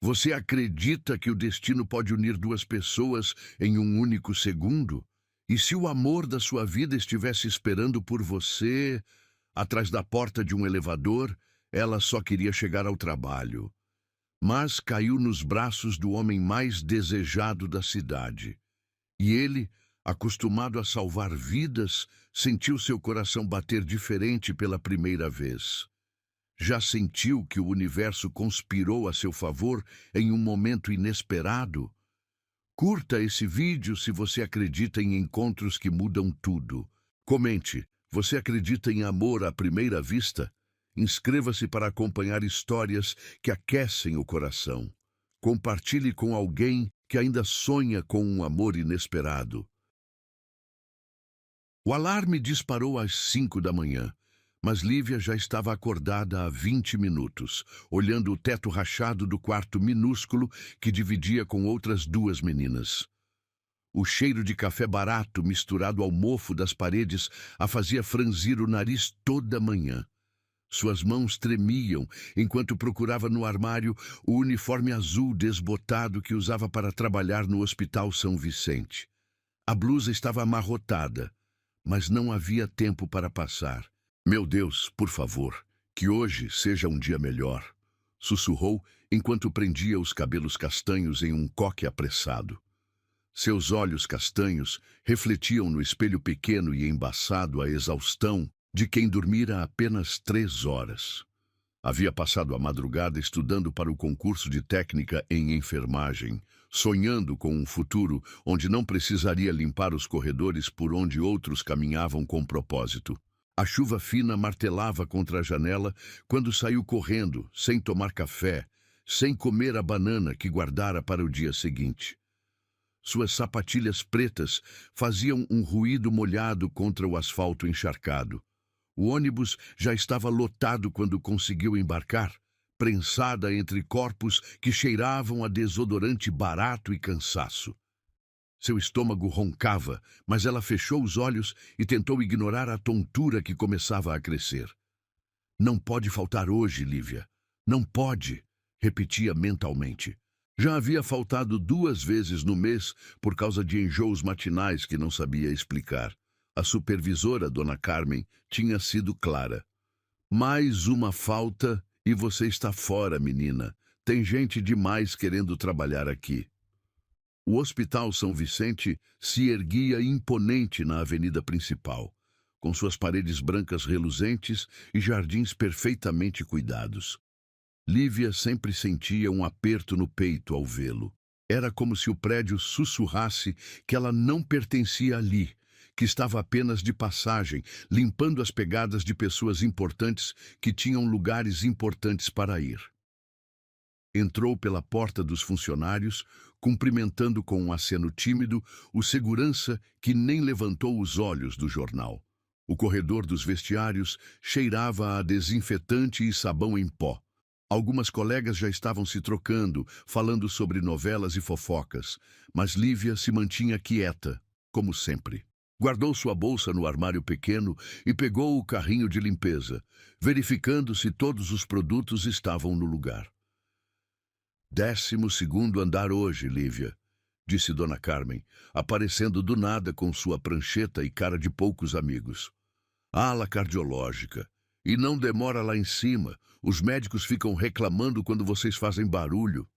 Você acredita que o destino pode unir duas pessoas em um único segundo? E se o amor da sua vida estivesse esperando por você, atrás da porta de um elevador, ela só queria chegar ao trabalho. Mas caiu nos braços do homem mais desejado da cidade. E ele, acostumado a salvar vidas, sentiu seu coração bater diferente pela primeira vez. Já sentiu que o universo conspirou a seu favor em um momento inesperado? Curta esse vídeo se você acredita em encontros que mudam tudo. Comente, você acredita em amor à primeira vista? Inscreva-se para acompanhar histórias que aquecem o coração. Compartilhe com alguém que ainda sonha com um amor inesperado. O alarme disparou às 5 da manhã, mas Lívia já estava acordada há 20 minutos, olhando o teto rachado do quarto minúsculo que dividia com outras duas meninas. O cheiro de café barato misturado ao mofo das paredes a fazia franzir o nariz toda manhã. Suas mãos tremiam enquanto procurava no armário o uniforme azul desbotado que usava para trabalhar no Hospital São Vicente. A blusa estava amarrotada, mas não havia tempo para passar. Meu Deus, por favor, que hoje seja um dia melhor, sussurrou enquanto prendia os cabelos castanhos em um coque apressado. Seus olhos castanhos refletiam no espelho pequeno e embaçado a exaustão de quem dormira apenas 3 horas. Havia passado a madrugada estudando para o concurso de técnica em enfermagem, sonhando com um futuro onde não precisaria limpar os corredores por onde outros caminhavam com propósito. A chuva fina martelava contra a janela quando saiu correndo, sem tomar café, sem comer a banana que guardara para o dia seguinte. Suas sapatilhas pretas faziam um ruído molhado contra o asfalto encharcado. O ônibus já estava lotado quando conseguiu embarcar, prensada entre corpos que cheiravam a desodorante barato e cansaço. Seu estômago roncava, mas ela fechou os olhos e tentou ignorar a tontura que começava a crescer. Não pode faltar hoje, Lívia. Não pode, repetia mentalmente. Já havia faltado 2 vezes no mês por causa de enjoos matinais que não sabia explicar. A supervisora, Dona Carmen, tinha sido clara. Mais uma falta e você está fora, menina. Tem gente demais querendo trabalhar aqui. O Hospital São Vicente se erguia imponente na avenida principal, com suas paredes brancas reluzentes e jardins perfeitamente cuidados. Lívia sempre sentia um aperto no peito ao vê-lo. Era como se o prédio sussurrasse que ela não pertencia ali, que estava apenas de passagem, limpando as pegadas de pessoas importantes que tinham lugares importantes para ir. Entrou pela porta dos funcionários, cumprimentando com um aceno tímido o segurança que nem levantou os olhos do jornal. O corredor dos vestiários cheirava a desinfetante e sabão em pó. Algumas colegas já estavam se trocando, falando sobre novelas e fofocas, mas Lívia se mantinha quieta, como sempre. Guardou sua bolsa no armário pequeno e pegou o carrinho de limpeza, verificando se todos os produtos estavam no lugar. 12º andar hoje, Lívia, disse Dona Carmen, aparecendo do nada com sua prancheta e cara de poucos amigos. Ala cardiológica. E não demora lá em cima. Os médicos ficam reclamando quando vocês fazem barulho.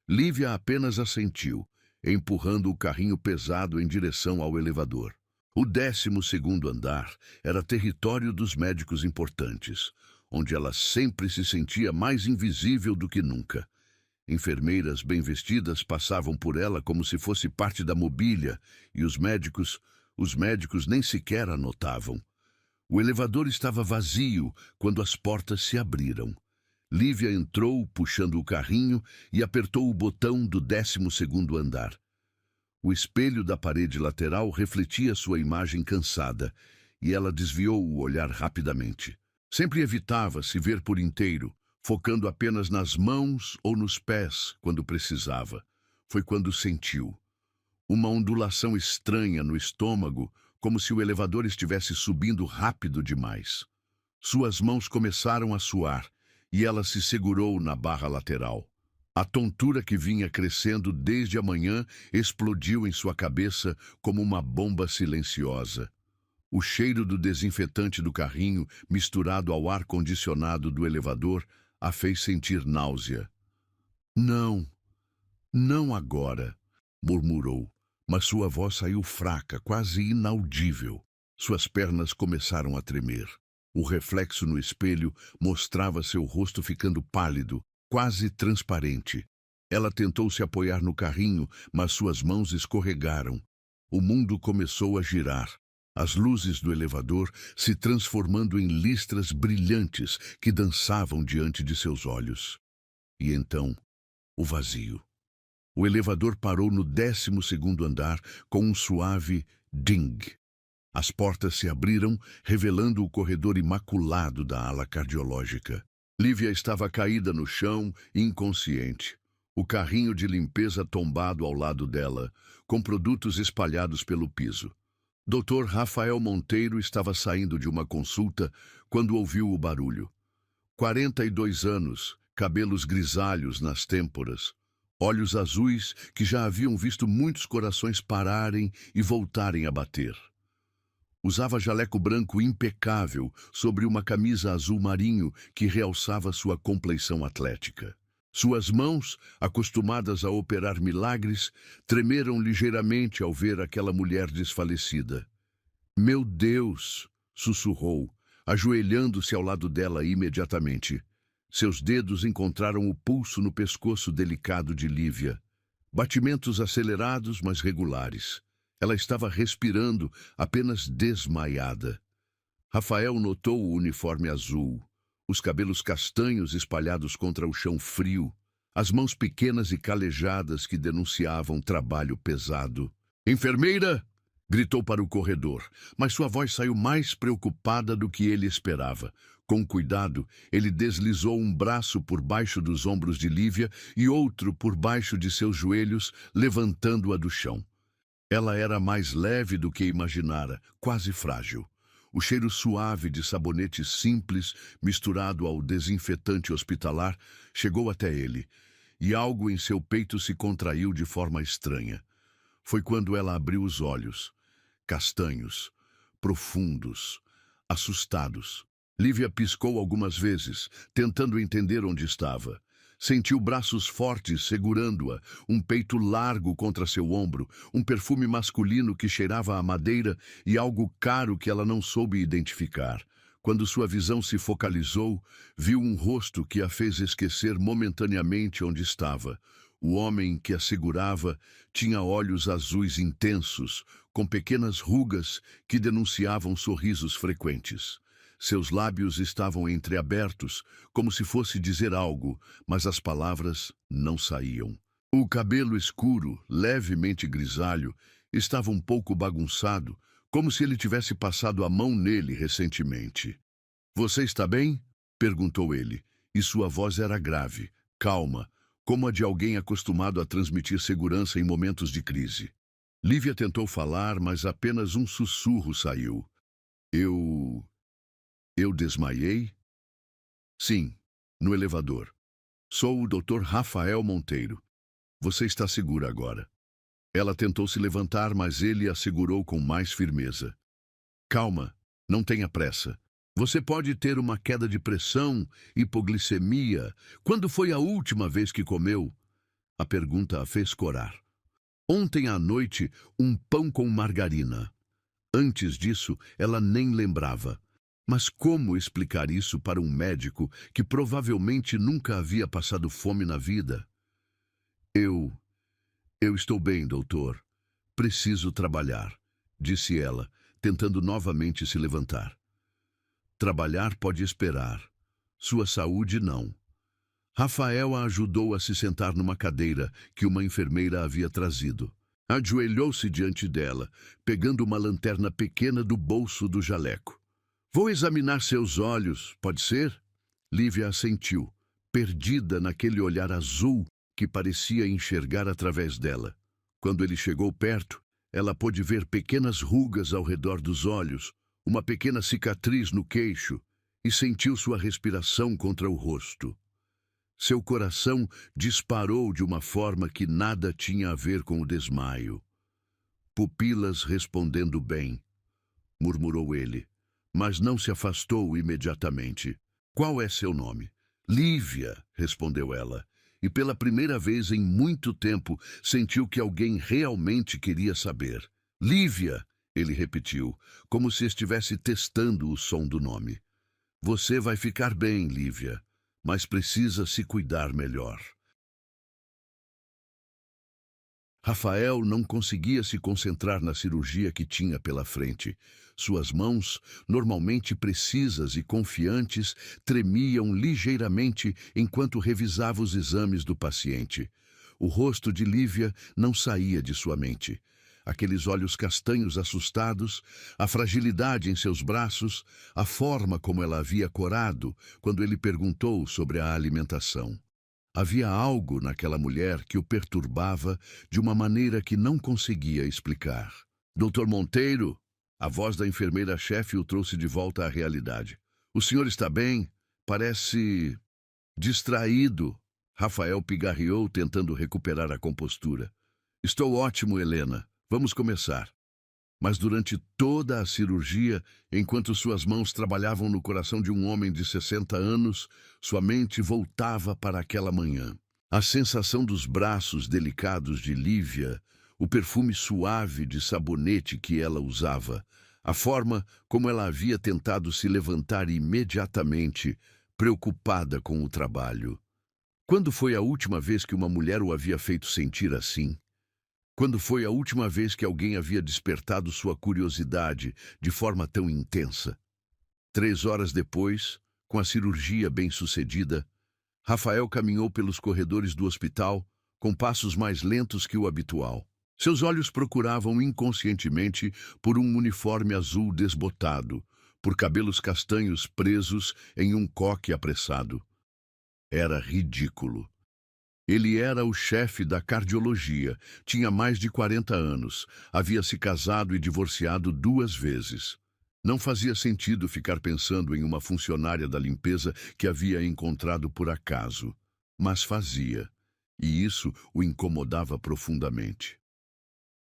Lívia apenas assentiu, empurrando o carrinho pesado em direção ao elevador. O 12º andar era território dos médicos importantes, onde ela sempre se sentia mais invisível do que nunca. Enfermeiras bem vestidas passavam por ela como se fosse parte da mobília, e os médicos nem sequer a notavam. O elevador estava vazio quando as portas se abriram. Lívia entrou, puxando o carrinho, e apertou o botão do 12º andar. O espelho da parede lateral refletia sua imagem cansada, e ela desviou o olhar rapidamente. Sempre evitava se ver por inteiro, focando apenas nas mãos ou nos pés quando precisava. Foi quando sentiu uma ondulação estranha no estômago, como se o elevador estivesse subindo rápido demais. Suas mãos começaram a suar, e ela se segurou na barra lateral. A tontura que vinha crescendo desde a manhã explodiu em sua cabeça como uma bomba silenciosa. O cheiro do desinfetante do carrinho, misturado ao ar-condicionado do elevador, a fez sentir náusea. Não, não agora, murmurou, mas sua voz saiu fraca, quase inaudível. Suas pernas começaram a tremer. O reflexo no espelho mostrava seu rosto ficando pálido, quase transparente. Ela tentou se apoiar no carrinho, mas suas mãos escorregaram. O mundo começou a girar. As luzes do elevador se transformando em listras brilhantes que dançavam diante de seus olhos. E então, o vazio. O elevador parou no 12º andar com um suave ding. As portas se abriram, revelando o corredor imaculado da ala cardiológica. Lívia estava caída no chão, inconsciente. O carrinho de limpeza tombado ao lado dela, com produtos espalhados pelo piso. Dr. Rafael Monteiro estava saindo de uma consulta quando ouviu o barulho. 42 anos, cabelos grisalhos nas têmporas, olhos azuis que já haviam visto muitos corações pararem e voltarem a bater. Usava jaleco branco impecável sobre uma camisa azul marinho que realçava sua compleição atlética. Suas mãos, acostumadas a operar milagres, tremeram ligeiramente ao ver aquela mulher desfalecida. "Meu Deus!" sussurrou, ajoelhando-se ao lado dela imediatamente. Seus dedos encontraram o pulso no pescoço delicado de Lívia. Batimentos acelerados, mas regulares. Ela estava respirando, apenas desmaiada. Rafael notou o uniforme azul, os cabelos castanhos espalhados contra o chão frio, as mãos pequenas e calejadas que denunciavam trabalho pesado. "Enfermeira!" gritou para o corredor, mas sua voz saiu mais preocupada do que ele esperava. Com cuidado, ele deslizou um braço por baixo dos ombros de Lívia e outro por baixo de seus joelhos, levantando-a do chão. Ela era mais leve do que imaginara, quase frágil. O cheiro suave de sabonete simples, misturado ao desinfetante hospitalar, chegou até ele, e algo em seu peito se contraiu de forma estranha. Foi quando ela abriu os olhos, castanhos, profundos, assustados. Lívia piscou algumas vezes, tentando entender onde estava. Sentiu braços fortes segurando-a, um peito largo contra seu ombro, um perfume masculino que cheirava a madeira e algo caro que ela não soube identificar. Quando sua visão se focalizou, viu um rosto que a fez esquecer momentaneamente onde estava. O homem que a segurava tinha olhos azuis intensos, com pequenas rugas que denunciavam sorrisos frequentes. Seus lábios estavam entreabertos, como se fosse dizer algo, mas as palavras não saíam. O cabelo escuro, levemente grisalho, estava um pouco bagunçado, como se ele tivesse passado a mão nele recentemente. "Você está bem?" perguntou ele, e sua voz era grave, calma, como a de alguém acostumado a transmitir segurança em momentos de crise. Lívia tentou falar, mas apenas um sussurro saiu. Eu desmaiei?" "Sim, no elevador. Sou o Dr. Rafael Monteiro. Você está segura agora." Ela tentou se levantar, mas ele a segurou com mais firmeza. "Calma, não tenha pressa. Você pode ter uma queda de pressão, hipoglicemia. Quando foi a última vez que comeu?" A pergunta a fez corar. "Ontem à noite, um pão com margarina." Antes disso, ela nem lembrava. Mas como explicar isso para um médico que provavelmente nunca havia passado fome na vida? Eu estou bem, doutor. Preciso trabalhar", disse ela, tentando novamente se levantar. "Trabalhar pode esperar. Sua saúde não." Rafael a ajudou a se sentar numa cadeira que uma enfermeira havia trazido. Ajoelhou-se diante dela, pegando uma lanterna pequena do bolso do jaleco. "Vou examinar seus olhos, pode ser?" Lívia assentiu, perdida naquele olhar azul que parecia enxergar através dela. Quando ele chegou perto, ela pôde ver pequenas rugas ao redor dos olhos, uma pequena cicatriz no queixo, e sentiu sua respiração contra o rosto. Seu coração disparou de uma forma que nada tinha a ver com o desmaio. Pupilas respondendo bem, murmurou ele, mas não se afastou imediatamente. Qual é seu nome? Lívia, respondeu ela, e pela primeira vez em muito tempo sentiu que alguém realmente queria saber. Lívia, ele repetiu, como se estivesse testando o som do nome. Você vai ficar bem, Lívia, mas precisa se cuidar melhor. Rafael não conseguia se concentrar na cirurgia que tinha pela frente. Suas mãos, normalmente precisas e confiantes, tremiam ligeiramente enquanto revisava os exames do paciente. O rosto de Lívia não saía de sua mente. Aqueles olhos castanhos assustados, a fragilidade em seus braços, a forma como ela havia corado quando ele perguntou sobre a alimentação. Havia algo naquela mulher que o perturbava de uma maneira que não conseguia explicar. Doutor Monteiro, a voz da enfermeira-chefe o trouxe de volta à realidade. O senhor está bem? Parece distraído. Rafael pigarreou, tentando recuperar a compostura. Estou ótimo, Helena. Vamos começar. Mas durante toda a cirurgia, enquanto suas mãos trabalhavam no coração de um homem de 60 anos, sua mente voltava para aquela manhã. A sensação dos braços delicados de Lívia, o perfume suave de sabonete que ela usava, a forma como ela havia tentado se levantar imediatamente, preocupada com o trabalho. Quando foi a última vez que uma mulher o havia feito sentir assim? Quando foi a última vez que alguém havia despertado sua curiosidade de forma tão intensa? 3 horas depois, com a cirurgia bem-sucedida, Rafael caminhou pelos corredores do hospital com passos mais lentos que o habitual. Seus olhos procuravam inconscientemente por um uniforme azul desbotado, por cabelos castanhos presos em um coque apressado. Era ridículo. Ele era o chefe da cardiologia, tinha mais de 40 anos, havia se casado e divorciado 2 vezes. Não fazia sentido ficar pensando em uma funcionária da limpeza que havia encontrado por acaso, mas fazia, e isso o incomodava profundamente.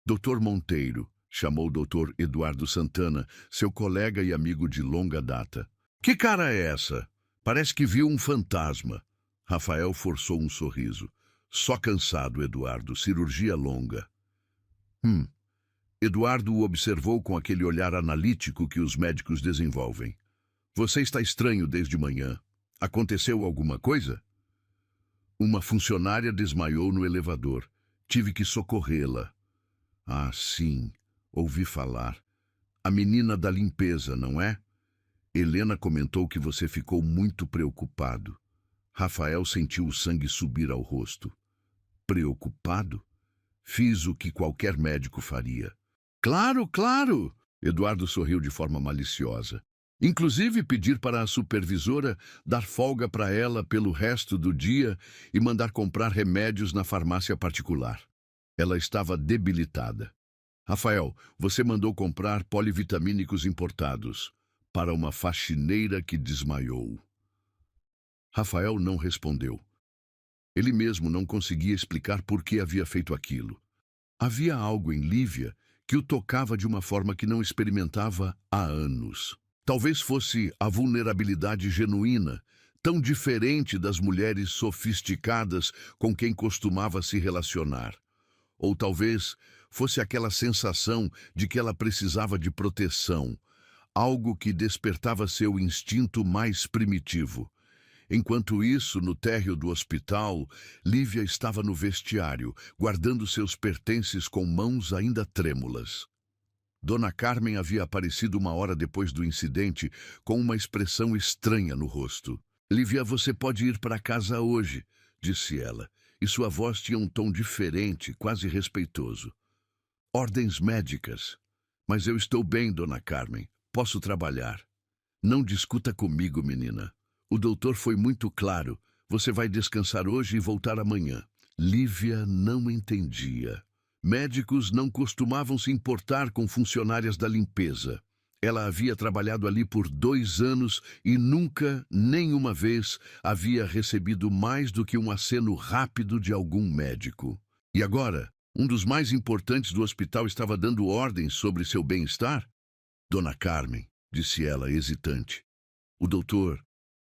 Doutor Monteiro, chamou o Dr. Eduardo Santana, seu colega e amigo de longa data. Que cara é essa? Parece que viu um fantasma. Rafael forçou um sorriso. Só cansado, Eduardo. Cirurgia longa. Eduardo o observou com aquele olhar analítico que os médicos desenvolvem. Você está estranho desde manhã. Aconteceu alguma coisa? Uma funcionária desmaiou no elevador. Tive que socorrê-la. Ah, sim. Ouvi falar. A menina da limpeza, não é? Helena comentou que você ficou muito preocupado. Rafael sentiu o sangue subir ao rosto. Preocupado? Fiz o que qualquer médico faria. Claro, claro! Eduardo sorriu de forma maliciosa. Inclusive pedir para a supervisora dar folga para ela pelo resto do dia e mandar comprar remédios na farmácia particular. Ela estava debilitada. Rafael, você mandou comprar polivitamínicos importados para uma faxineira que desmaiou. Rafael não respondeu. Ele mesmo não conseguia explicar por que havia feito aquilo. Havia algo em Lívia que o tocava de uma forma que não experimentava há anos. Talvez fosse a vulnerabilidade genuína, tão diferente das mulheres sofisticadas com quem costumava se relacionar. Ou talvez fosse aquela sensação de que ela precisava de proteção, algo que despertava seu instinto mais primitivo. Enquanto isso, no térreo do hospital, Lívia estava no vestiário, guardando seus pertences com mãos ainda trêmulas. Dona Carmen havia aparecido 1 hora depois do incidente, com uma expressão estranha no rosto. Lívia, você pode ir para casa hoje, disse ela, e sua voz tinha um tom diferente, quase respeitoso. Ordens médicas. Mas eu estou bem, Dona Carmen. Posso trabalhar. Não discuta comigo, menina. O doutor foi muito claro. Você vai descansar hoje e voltar amanhã. Lívia não entendia. Médicos não costumavam se importar com funcionárias da limpeza. Ela havia trabalhado ali por 2 anos e nunca, nenhuma vez, havia recebido mais do que um aceno rápido de algum médico. E agora, um dos mais importantes do hospital estava dando ordens sobre seu bem-estar? Dona Carmen, disse ela, hesitante. O doutor,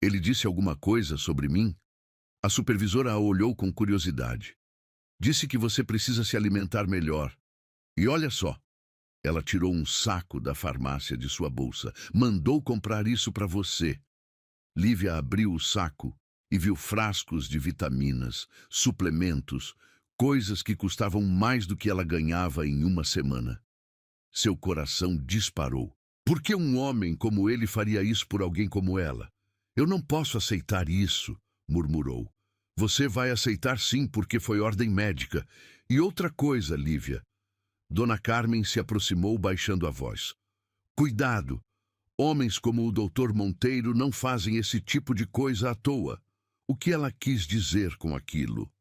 ele disse alguma coisa sobre mim? A supervisora a olhou com curiosidade. Disse que você precisa se alimentar melhor. E olha só. Ela tirou um saco da farmácia de sua bolsa. Mandou comprar isso para você. Lívia abriu o saco e viu frascos de vitaminas, suplementos, coisas que custavam mais do que ela ganhava em uma semana. Seu coração disparou. Por que um homem como ele faria isso por alguém como ela? Eu não posso aceitar isso, murmurou. Você vai aceitar sim, porque foi ordem médica. E outra coisa, Lívia. Dona Carmen se aproximou baixando a voz. Cuidado! Homens como o Dr. Monteiro não fazem esse tipo de coisa à toa. O que ela quis dizer com aquilo?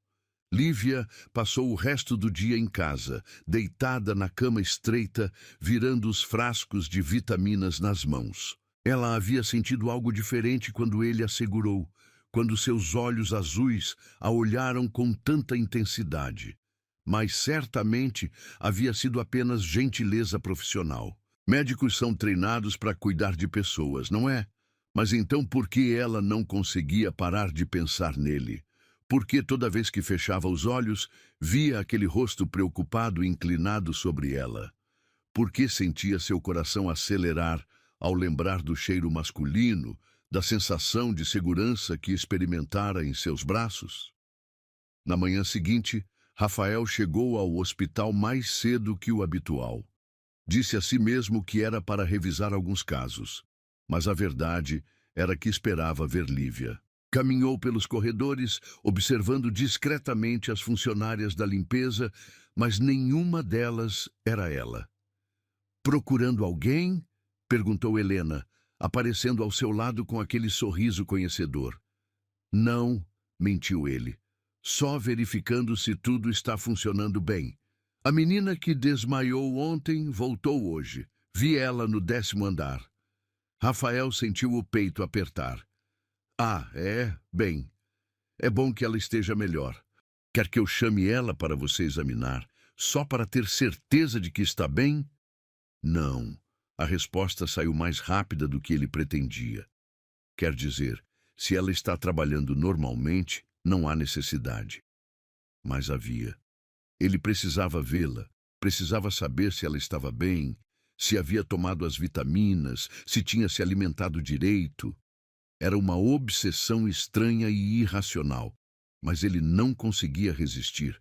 Lívia passou o resto do dia em casa, deitada na cama estreita, virando os frascos de vitaminas nas mãos. Ela havia sentido algo diferente quando ele a segurou, quando seus olhos azuis a olharam com tanta intensidade. Mas certamente havia sido apenas gentileza profissional. Médicos são treinados para cuidar de pessoas, não é? Mas então por que ela não conseguia parar de pensar nele? Porque toda vez que fechava os olhos, via aquele rosto preocupado inclinado sobre ela? Por que sentia seu coração acelerar ao lembrar do cheiro masculino, da sensação de segurança que experimentara em seus braços? Na manhã seguinte, Rafael chegou ao hospital mais cedo que o habitual. Disse a si mesmo que era para revisar alguns casos, mas a verdade era que esperava ver Lívia. Caminhou pelos corredores, observando discretamente as funcionárias da limpeza, mas nenhuma delas era ela. Procurando alguém? Perguntou Helena, aparecendo ao seu lado com aquele sorriso conhecedor. Não, mentiu ele. Só verificando se tudo está funcionando bem. A menina que desmaiou ontem voltou hoje. Vi ela no 10º andar. Rafael sentiu o peito apertar. Ah, é? Bem. É bom que ela esteja melhor. Quer que eu chame ela para você examinar, só para ter certeza de que está bem? Não. A resposta saiu mais rápida do que ele pretendia. Quer dizer, se ela está trabalhando normalmente, não há necessidade. Mas havia. Ele precisava vê-la, precisava saber se ela estava bem, se havia tomado as vitaminas, se tinha se alimentado direito. Era uma obsessão estranha e irracional, mas ele não conseguia resistir.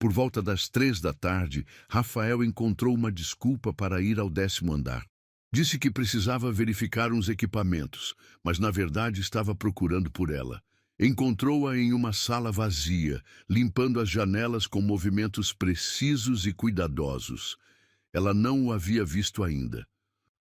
Por volta das 3 da tarde, Rafael encontrou uma desculpa para ir ao 10º andar. Disse que precisava verificar uns equipamentos, mas na verdade estava procurando por ela. Encontrou-a em uma sala vazia, limpando as janelas com movimentos precisos e cuidadosos. Ela não o havia visto ainda.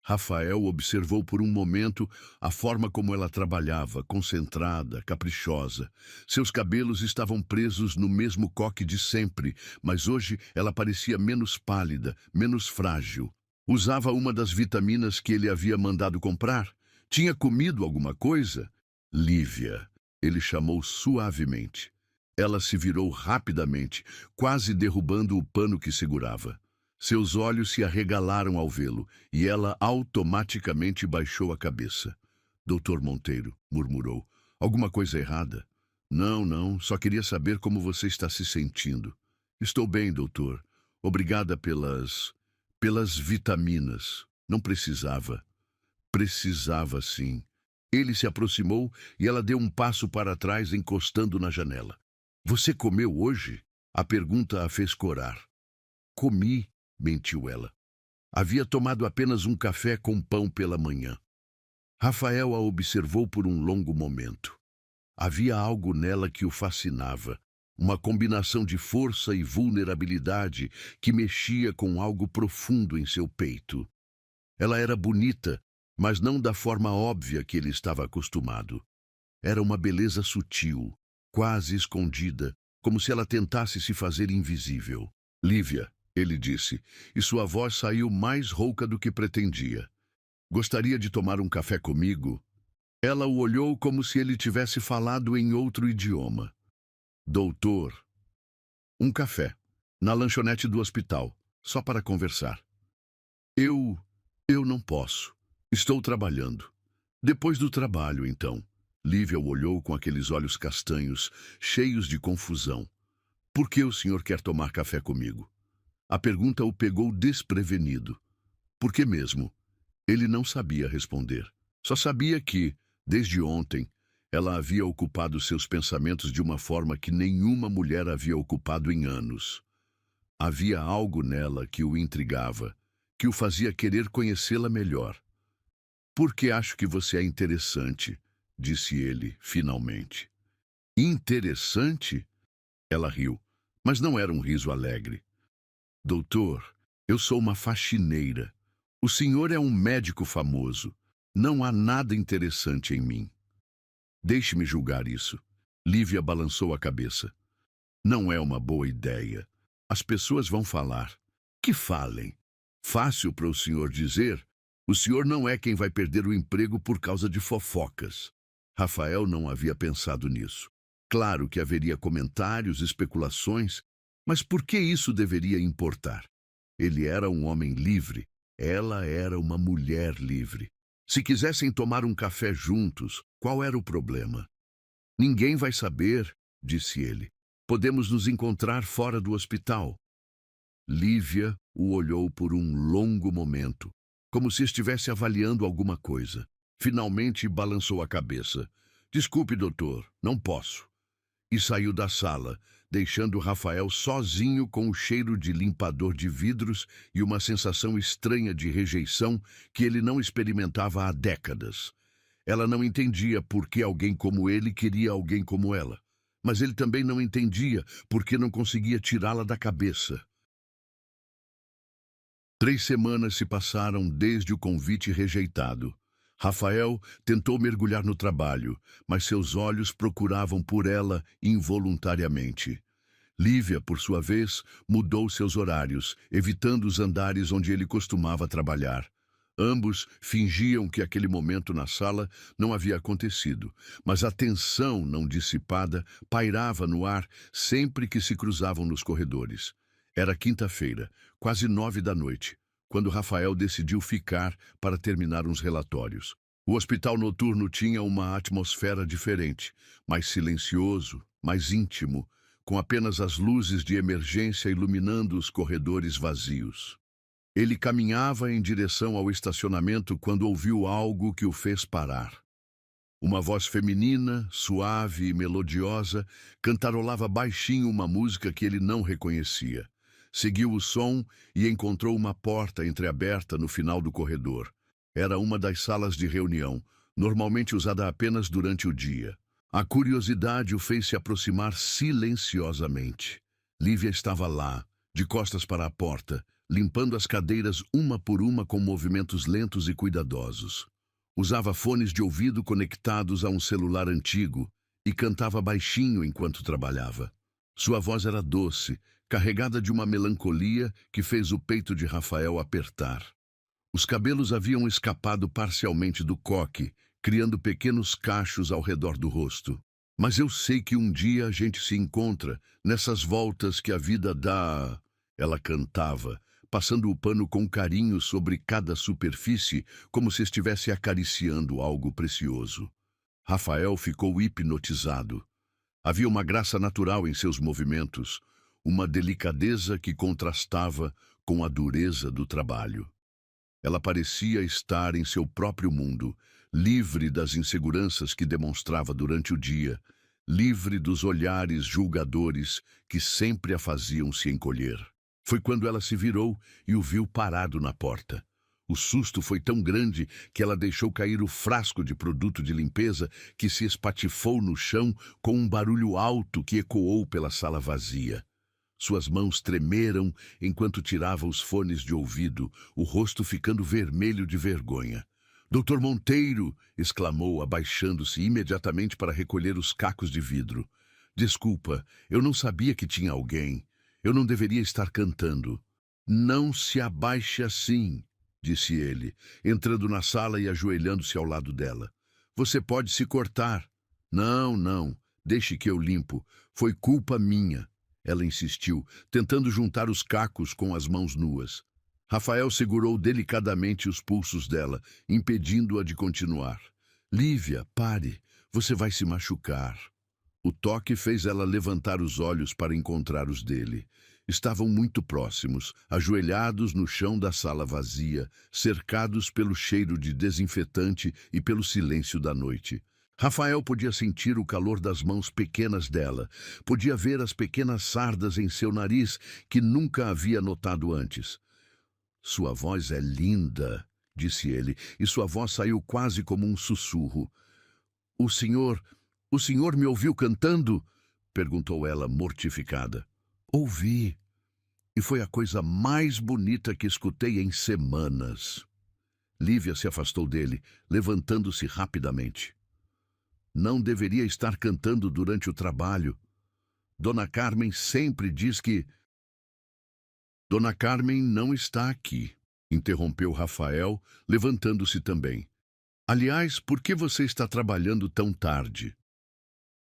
Rafael observou por um momento a forma como ela trabalhava, concentrada, caprichosa. Seus cabelos estavam presos no mesmo coque de sempre, mas hoje ela parecia menos pálida, menos frágil. Usava uma das vitaminas que ele havia mandado comprar? Tinha comido alguma coisa? Lívia. Ele chamou suavemente. Ela se virou rapidamente, quase derrubando o pano que segurava. Seus olhos se arregalaram ao vê-lo, e ela automaticamente baixou a cabeça. Doutor Monteiro, murmurou. Alguma coisa errada? Não, não, só queria saber como você está se sentindo. Estou bem, doutor. Obrigada pelas vitaminas. Não precisava. Precisava, sim. Ele se aproximou e ela deu um passo para trás, encostando na janela. Você comeu hoje? A pergunta a fez corar. Comi, mentiu ela. Havia tomado apenas um café com pão pela manhã. Rafael a observou por um longo momento. Havia algo nela que o fascinava, uma combinação de força e vulnerabilidade que mexia com algo profundo em seu peito. Ela era bonita, mas não da forma óbvia que ele estava acostumado. Era uma beleza sutil, quase escondida, como se ela tentasse se fazer invisível. Lívia, ele disse, e sua voz saiu mais rouca do que pretendia. Gostaria de tomar um café comigo? Ela o olhou como se ele tivesse falado em outro idioma. Doutor, um café, na lanchonete do hospital, só para conversar. Eu... eu não posso. Estou trabalhando. Depois do trabalho, então. Lívia o olhou com aqueles olhos castanhos, cheios de confusão. Por que o senhor quer tomar café comigo? A pergunta o pegou desprevenido. Por que mesmo? Ele não sabia responder. Só sabia que, desde ontem, ela havia ocupado seus pensamentos de uma forma que nenhuma mulher havia ocupado em anos. Havia algo nela que o intrigava, que o fazia querer conhecê-la melhor. Porque acho que você é interessante, disse ele, finalmente. Interessante? Ela riu, mas não era um riso alegre. Doutor, eu sou uma faxineira. O senhor é um médico famoso. Não há nada interessante em mim. Deixe-me julgar isso. Lívia balançou a cabeça. Não é uma boa ideia. As pessoas vão falar. Que falem. Fácil para o senhor dizer. O senhor não é quem vai perder o emprego por causa de fofocas. Rafael não havia pensado nisso. Claro que haveria comentários, especulações, mas por que isso deveria importar? Ele era um homem livre, ela era uma mulher livre. Se quisessem tomar um café juntos, qual era o problema? Ninguém vai saber, disse ele. Podemos nos encontrar fora do hospital. Lívia o olhou por um longo momento, como se estivesse avaliando alguma coisa. Finalmente balançou a cabeça. Desculpe, doutor, não posso. E saiu da sala, deixando Rafael sozinho com o cheiro de limpador de vidros e uma sensação estranha de rejeição que ele não experimentava há décadas. Ela não entendia por que alguém como ele queria alguém como ela, mas ele também não entendia por que não conseguia tirá-la da cabeça. 3 semanas se passaram desde o convite rejeitado. Rafael tentou mergulhar no trabalho, mas seus olhos procuravam por ela involuntariamente. Lívia, por sua vez, mudou seus horários, evitando os andares onde ele costumava trabalhar. Ambos fingiam que aquele momento na sala não havia acontecido, mas a tensão não dissipada pairava no ar sempre que se cruzavam nos corredores. Era quinta-feira, quase 9 da noite, quando Rafael decidiu ficar para terminar uns relatórios. O hospital noturno tinha uma atmosfera diferente, mais silencioso, mais íntimo, com apenas as luzes de emergência iluminando os corredores vazios. Ele caminhava em direção ao estacionamento quando ouviu algo que o fez parar. Uma voz feminina, suave e melodiosa, cantarolava baixinho uma música que ele não reconhecia. Seguiu o som e encontrou uma porta entreaberta no final do corredor. Era uma das salas de reunião, normalmente usada apenas durante o dia. A curiosidade o fez se aproximar silenciosamente. Lívia estava lá, de costas para a porta, limpando as cadeiras uma por uma com movimentos lentos e cuidadosos. Usava fones de ouvido conectados a um celular antigo e cantava baixinho enquanto trabalhava. Sua voz era doce, carregada de uma melancolia que fez o peito de Rafael apertar. Os cabelos haviam escapado parcialmente do coque, criando pequenos cachos ao redor do rosto. Mas eu sei que um dia a gente se encontra nessas voltas que a vida dá... Ela cantava, passando o pano com carinho sobre cada superfície, como se estivesse acariciando algo precioso. Rafael ficou hipnotizado. Havia uma graça natural em seus movimentos, uma delicadeza que contrastava com a dureza do trabalho. Ela parecia estar em seu próprio mundo, livre das inseguranças que demonstrava durante o dia, livre dos olhares julgadores que sempre a faziam se encolher. Foi quando ela se virou e o viu parado na porta. O susto foi tão grande que ela deixou cair o frasco de produto de limpeza que se espatifou no chão com um barulho alto que ecoou pela sala vazia. Suas mãos tremeram enquanto tirava os fones de ouvido, o rosto ficando vermelho de vergonha. "Doutor Monteiro!" exclamou, abaixando-se imediatamente para recolher os cacos de vidro. "Desculpa, eu não sabia que tinha alguém. Eu não deveria estar cantando." "Não se abaixe assim." disse ele, entrando na sala e ajoelhando-se ao lado dela. Você pode se cortar. Não, não, deixe que eu limpo. Foi culpa minha. Ela insistiu, tentando juntar os cacos com as mãos nuas. Rafael segurou delicadamente os pulsos dela, impedindo-a de continuar. Lívia, pare, você vai se machucar. O toque fez ela levantar os olhos para encontrar os dele. Estavam muito próximos, ajoelhados no chão da sala vazia, cercados pelo cheiro de desinfetante e pelo silêncio da noite. Rafael podia sentir o calor das mãos pequenas dela, podia ver as pequenas sardas em seu nariz que nunca havia notado antes. Sua voz é linda, disse ele, e sua voz saiu quase como um sussurro. O senhor me ouviu cantando? Perguntou ela, mortificada. Ouvi. E foi a coisa mais bonita que escutei em semanas. Lívia se afastou dele, levantando-se rapidamente. Não deveria estar cantando durante o trabalho. Dona Carmen sempre diz que... Dona Carmen não está aqui, interrompeu Rafael, levantando-se também. Aliás, por que você está trabalhando tão tarde?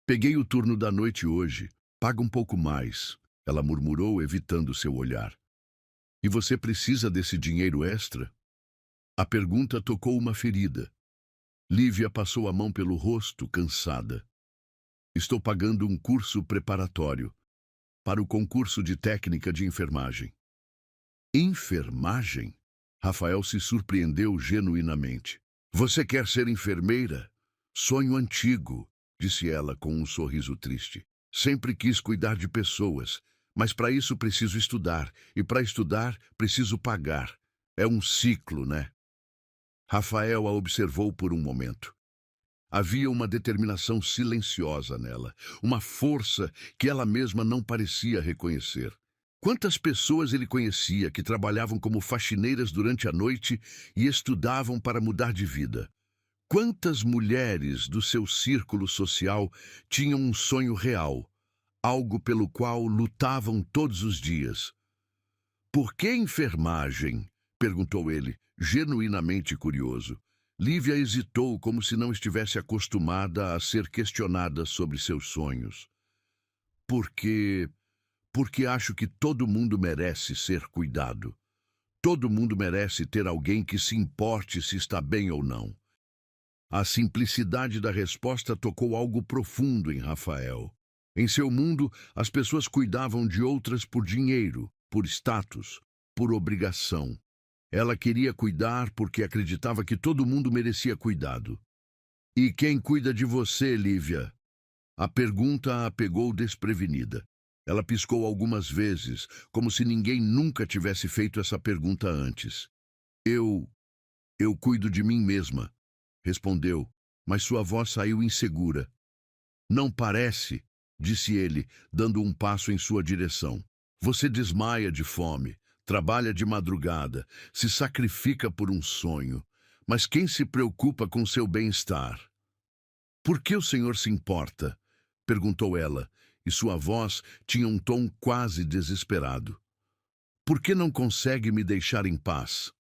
Peguei o turno da noite hoje. Paga um pouco mais, ela murmurou, evitando seu olhar. E você precisa desse dinheiro extra? A pergunta tocou uma ferida. Lívia passou a mão pelo rosto, cansada. Estou pagando um curso preparatório para o concurso de técnica de enfermagem. Enfermagem? Rafael se surpreendeu genuinamente. Você quer ser enfermeira? Sonho antigo, disse ela com um sorriso triste. Sempre quis cuidar de pessoas, mas para isso preciso estudar, e para estudar preciso pagar. É um ciclo, né? Rafael a observou por um momento. Havia uma determinação silenciosa nela, uma força que ela mesma não parecia reconhecer. Quantas pessoas ele conhecia que trabalhavam como faxineiras durante a noite e estudavam para mudar de vida? Quantas mulheres do seu círculo social tinham um sonho real, algo pelo qual lutavam todos os dias? Por que enfermagem? Perguntou ele, genuinamente curioso. Lívia hesitou como se não estivesse acostumada a ser questionada sobre seus sonhos. Porque acho que todo mundo merece ser cuidado. Todo mundo merece ter alguém que se importe se está bem ou não. A simplicidade da resposta tocou algo profundo em Rafael. Em seu mundo, as pessoas cuidavam de outras por dinheiro, por status, por obrigação. Ela queria cuidar porque acreditava que todo mundo merecia cuidado. E quem cuida de você, Lívia? A pergunta a pegou desprevenida. Ela piscou algumas vezes, como se ninguém nunca tivesse feito essa pergunta antes. Eu cuido de mim mesma, respondeu, mas sua voz saiu insegura. Não parece, disse ele, dando um passo em sua direção. Você desmaia de fome, trabalha de madrugada, se sacrifica por um sonho. Mas quem se preocupa com seu bem-estar? Por que o senhor se importa? Perguntou ela, e sua voz tinha um tom quase desesperado. Por que não consegue me deixar em paz?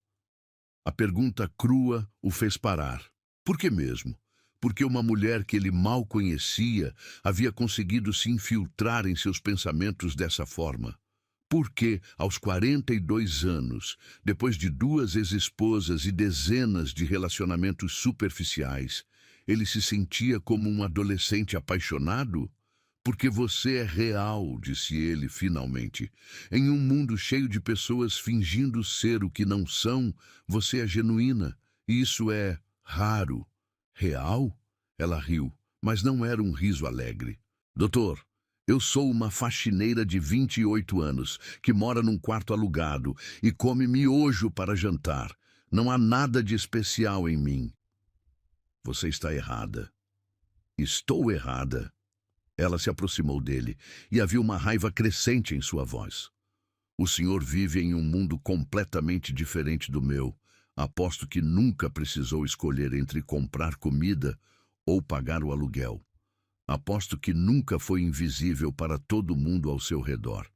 A pergunta crua o fez parar. Por que mesmo? Porque uma mulher que ele mal conhecia havia conseguido se infiltrar em seus pensamentos dessa forma. Porque, aos 42 anos, depois de 2 ex-esposas e dezenas de relacionamentos superficiais, ele se sentia como um adolescente apaixonado? Porque você é real, disse ele finalmente. Em um mundo cheio de pessoas fingindo ser o que não são, você é genuína. E isso é raro. Real? Ela riu, mas não era um riso alegre. Doutor, eu sou uma faxineira de 28 anos, que mora num quarto alugado e come miojo para jantar. Não há nada de especial em mim. Você está errada. Estou errada. Ela se aproximou dele, e havia uma raiva crescente em sua voz. O senhor vive em um mundo completamente diferente do meu. Aposto que nunca precisou escolher entre comprar comida ou pagar o aluguel. Aposto que nunca foi invisível para todo mundo ao seu redor.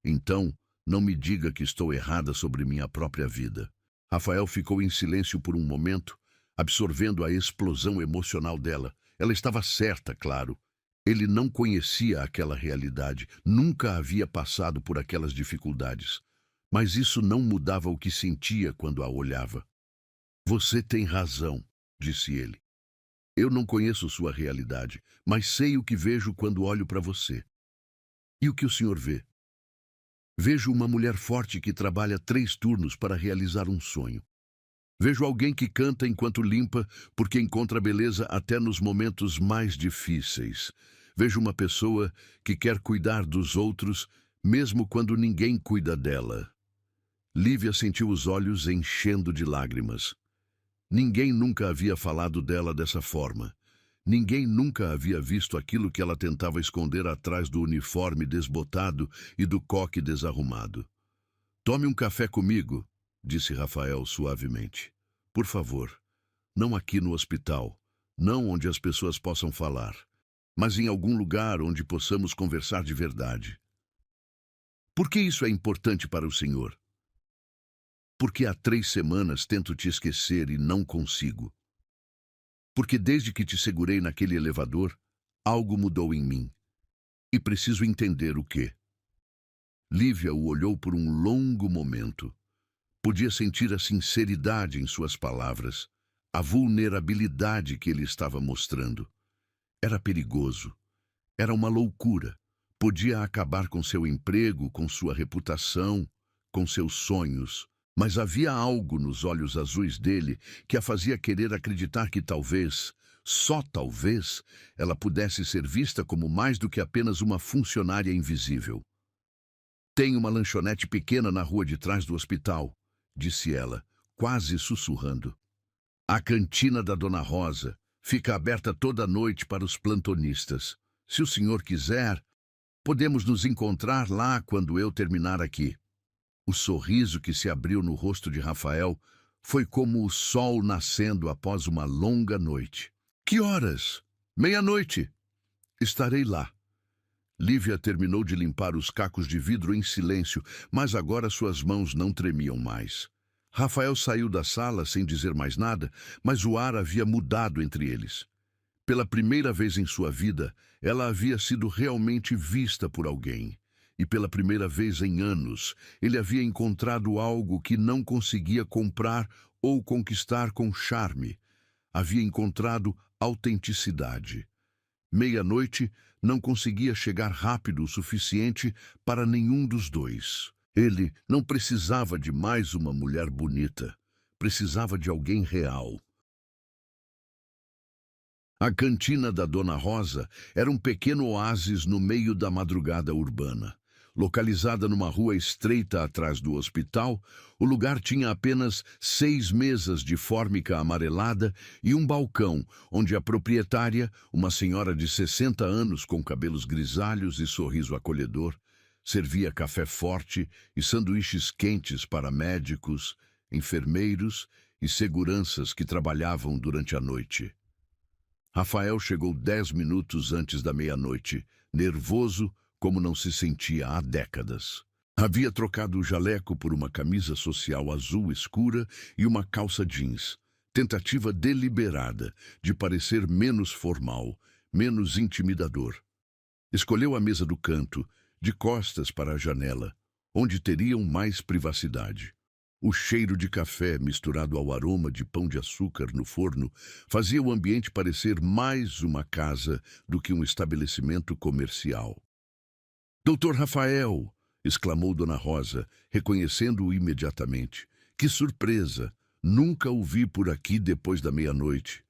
Então, não me diga que estou errada sobre minha própria vida. Rafael ficou em silêncio por um momento, absorvendo a explosão emocional dela. Ela estava certa, claro. Ele não conhecia aquela realidade, nunca havia passado por aquelas dificuldades. Mas isso não mudava o que sentia quando a olhava. Você tem razão, disse ele. Eu não conheço sua realidade, mas sei o que vejo quando olho para você. E o que o senhor vê? Vejo uma mulher forte que trabalha 3 turnos para realizar um sonho. Vejo alguém que canta enquanto limpa, porque encontra beleza até nos momentos mais difíceis. Vejo uma pessoa que quer cuidar dos outros, mesmo quando ninguém cuida dela. Lívia sentiu os olhos enchendo de lágrimas. Ninguém nunca havia falado dela dessa forma. Ninguém nunca havia visto aquilo que ela tentava esconder atrás do uniforme desbotado e do coque desarrumado. Tome um café comigo, disse Rafael suavemente. Por favor, não aqui no hospital, não onde as pessoas possam falar, mas em algum lugar onde possamos conversar de verdade. Por que isso é importante para o senhor? Porque há 3 semanas tento te esquecer e não consigo. Porque desde que te segurei naquele elevador, algo mudou em mim. E preciso entender o quê. Lívia o olhou por um longo momento. Podia sentir a sinceridade em suas palavras, a vulnerabilidade que ele estava mostrando. Era perigoso. Era uma loucura. Podia acabar com seu emprego, com sua reputação, com seus sonhos. Mas havia algo nos olhos azuis dele que a fazia querer acreditar que talvez, só talvez, ela pudesse ser vista como mais do que apenas uma funcionária invisível. Tem uma lanchonete pequena na rua de trás do hospital, disse ela, quase sussurrando. A cantina da Dona Rosa fica aberta toda noite para os plantonistas. Se o senhor quiser, podemos nos encontrar lá quando eu terminar aqui. O sorriso que se abriu no rosto de Rafael foi como o sol nascendo após uma longa noite. Que horas? 00:30. Estarei lá. Lívia terminou de limpar os cacos de vidro em silêncio, mas agora suas mãos não tremiam mais. Rafael saiu da sala sem dizer mais nada, mas o ar havia mudado entre eles. Pela primeira vez em sua vida, ela havia sido realmente vista por alguém. E pela primeira vez em anos, ele havia encontrado algo que não conseguia comprar ou conquistar com charme. Havia encontrado autenticidade. 00:30 não conseguia chegar rápido o suficiente para nenhum dos dois. Ele não precisava de mais uma mulher bonita. Precisava de alguém real. A cantina da Dona Rosa era um pequeno oásis no meio da madrugada urbana. Localizada numa rua estreita atrás do hospital, o lugar tinha apenas 6 mesas de fórmica amarelada e um balcão, onde a proprietária, uma senhora de 60 anos com cabelos grisalhos e sorriso acolhedor, servia café forte e sanduíches quentes para médicos, enfermeiros e seguranças que trabalhavam durante a noite. Rafael chegou 10 minutos antes da 00:30, nervoso como não se sentia há décadas. Havia trocado o jaleco por uma camisa social azul escura e uma calça jeans, tentativa deliberada de parecer menos formal, menos intimidador. Escolheu a mesa do canto, de costas para a janela, onde teriam mais privacidade. O cheiro de café misturado ao aroma de pão de açúcar no forno fazia o ambiente parecer mais uma casa do que um estabelecimento comercial. Doutor Rafael! Exclamou Dona Rosa, reconhecendo-o imediatamente. Que surpresa! Nunca o vi por aqui depois da 00:30.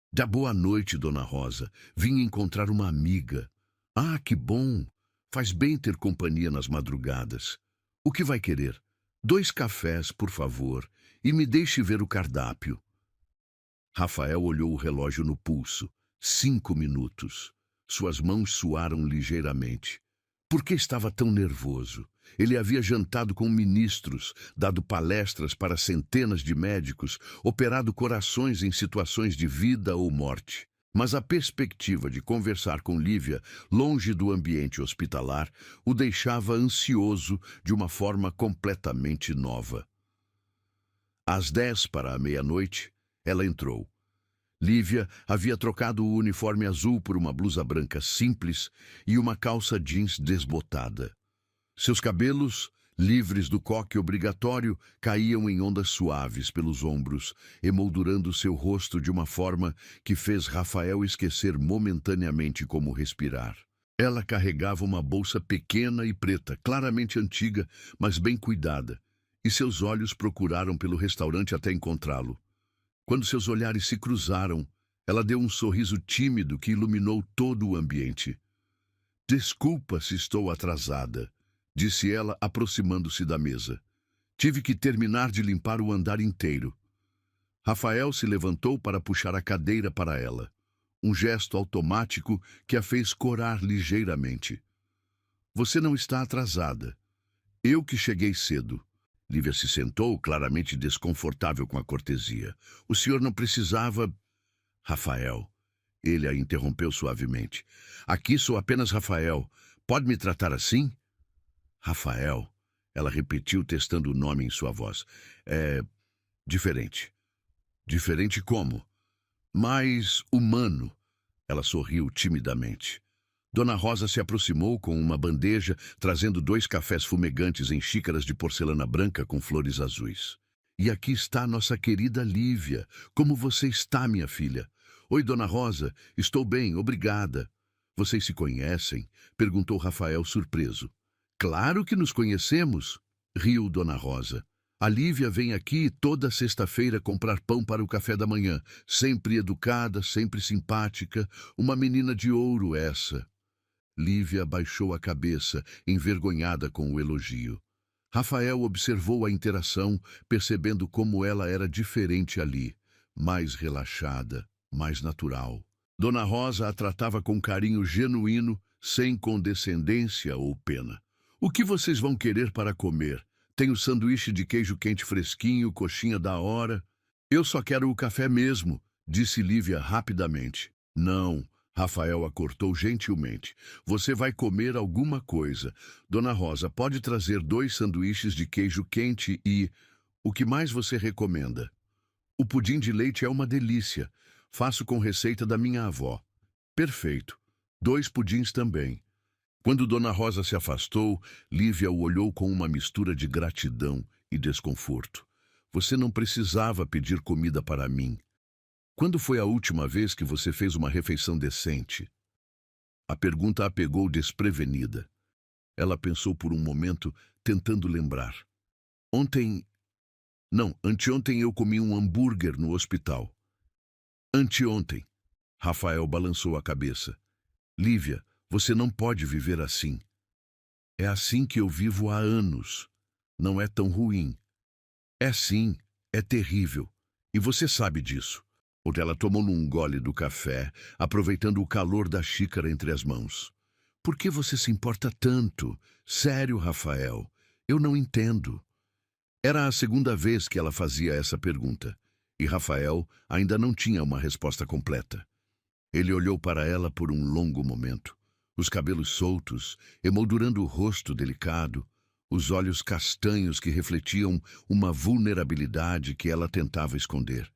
Dá boa noite, Dona Rosa. Vim encontrar uma amiga. Ah, que bom! Faz bem ter companhia nas madrugadas. O que vai querer? 2 cafés, por favor, e me deixe ver o cardápio. Rafael olhou o relógio no pulso. 5 minutos. Suas mãos suaram ligeiramente. Por que estava tão nervoso? Ele havia jantado com ministros, dado palestras para centenas de médicos, operado corações em situações de vida ou morte. Mas a perspectiva de conversar com Lívia, longe do ambiente hospitalar, o deixava ansioso de uma forma completamente nova. Às 10 para a meia-noite, ela entrou. Lívia havia trocado o uniforme azul por uma blusa branca simples e uma calça jeans desbotada. Seus cabelos, livres do coque obrigatório, caíam em ondas suaves pelos ombros, emoldurando seu rosto de uma forma que fez Rafael esquecer momentaneamente como respirar. Ela carregava uma bolsa pequena e preta, claramente antiga, mas bem cuidada, e seus olhos procuraram pelo restaurante até encontrá-lo. Quando seus olhares se cruzaram, ela deu um sorriso tímido que iluminou todo o ambiente. "Desculpa se estou atrasada", disse ela, aproximando-se da mesa. "Tive que terminar de limpar o andar inteiro." Rafael se levantou para puxar a cadeira para ela. Um gesto automático que a fez corar ligeiramente. "Você não está atrasada. Eu que cheguei cedo." Lívia se sentou, claramente desconfortável com a cortesia. "O senhor não precisava..." "Rafael." Ele a interrompeu suavemente. "Aqui sou apenas Rafael. Pode me tratar assim?" "Rafael." Ela repetiu, testando o nome em sua voz. "É... diferente." "Diferente como?" "Mais humano." Ela sorriu timidamente. Dona Rosa se aproximou com uma bandeja, trazendo 2 cafés fumegantes em xícaras de porcelana branca com flores azuis. "E aqui está nossa querida Lívia. Como você está, minha filha?" "Oi, Dona Rosa. Estou bem, obrigada." "Vocês se conhecem?" perguntou Rafael, surpreso. "Claro que nos conhecemos", riu Dona Rosa. "A Lívia vem aqui toda sexta-feira comprar pão para o café da manhã. Sempre educada, sempre simpática. Uma menina de ouro essa." Lívia baixou a cabeça, envergonhada com o elogio. Rafael observou a interação, percebendo como ela era diferente ali, mais relaxada, mais natural. Dona Rosa a tratava com carinho genuíno, sem condescendência ou pena. "O que vocês vão querer para comer? Tenho sanduíche de queijo quente fresquinho, coxinha da hora." "Eu só quero o café mesmo", disse Lívia rapidamente. "Não." Rafael a cortou gentilmente. "Você vai comer alguma coisa. Dona Rosa, pode trazer 2 sanduíches de queijo quente e... o que mais você recomenda?" "O pudim de leite é uma delícia. Faço com receita da minha avó." "Perfeito. 2 pudins também." Quando Dona Rosa se afastou, Lívia o olhou com uma mistura de gratidão e desconforto. "Você não precisava pedir comida para mim. Quando foi a última vez que você fez uma refeição decente?" A pergunta a pegou desprevenida. Ela pensou por um momento, tentando lembrar. "Ontem... não, anteontem eu comi um hambúrguer no hospital." "Anteontem." Rafael balançou a cabeça. "Lívia, você não pode viver assim." "É assim que eu vivo há anos. Não é tão ruim." "É sim, é terrível. E você sabe disso." Ela tomou um gole do café, aproveitando o calor da xícara entre as mãos. "Por que você se importa tanto? Sério, Rafael. Eu não entendo." Era a segunda vez que ela fazia essa pergunta, e Rafael ainda não tinha uma resposta completa. Ele olhou para ela por um longo momento, os cabelos soltos, emoldurando o rosto delicado, os olhos castanhos que refletiam uma vulnerabilidade que ela tentava esconder.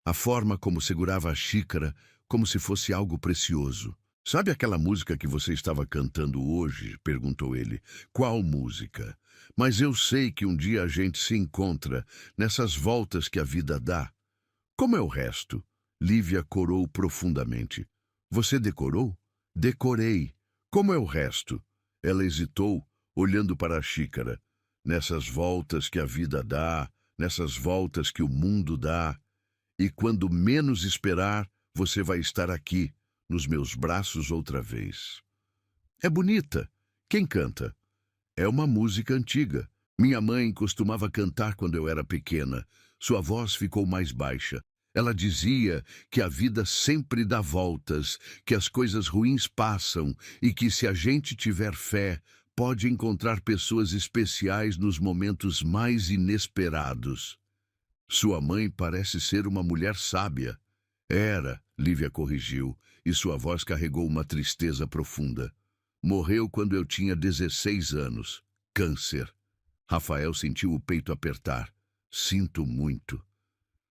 A forma como segurava a xícara, como se fosse algo precioso. "Sabe aquela música que você estava cantando hoje?" perguntou ele. "Qual música?" "Mas eu sei que um dia a gente se encontra nessas voltas que a vida dá." "Como é o resto?" Lívia corou profundamente. "Você decorou?" "Decorei." "Como é o resto?" Ela hesitou, olhando para a xícara. "Nessas voltas que a vida dá, nessas voltas que o mundo dá. E quando menos esperar, você vai estar aqui, nos meus braços outra vez." "É bonita." "Quem canta?" "É uma música antiga. Minha mãe costumava cantar quando eu era pequena." Sua voz ficou mais baixa. "Ela dizia que a vida sempre dá voltas, que as coisas ruins passam e que se a gente tiver fé, pode encontrar pessoas especiais nos momentos mais inesperados." "Sua mãe parece ser uma mulher sábia." "Era", Lívia corrigiu, e sua voz carregou uma tristeza profunda. "Morreu quando eu tinha 16 anos. Câncer." Rafael sentiu o peito apertar. Sinto muito.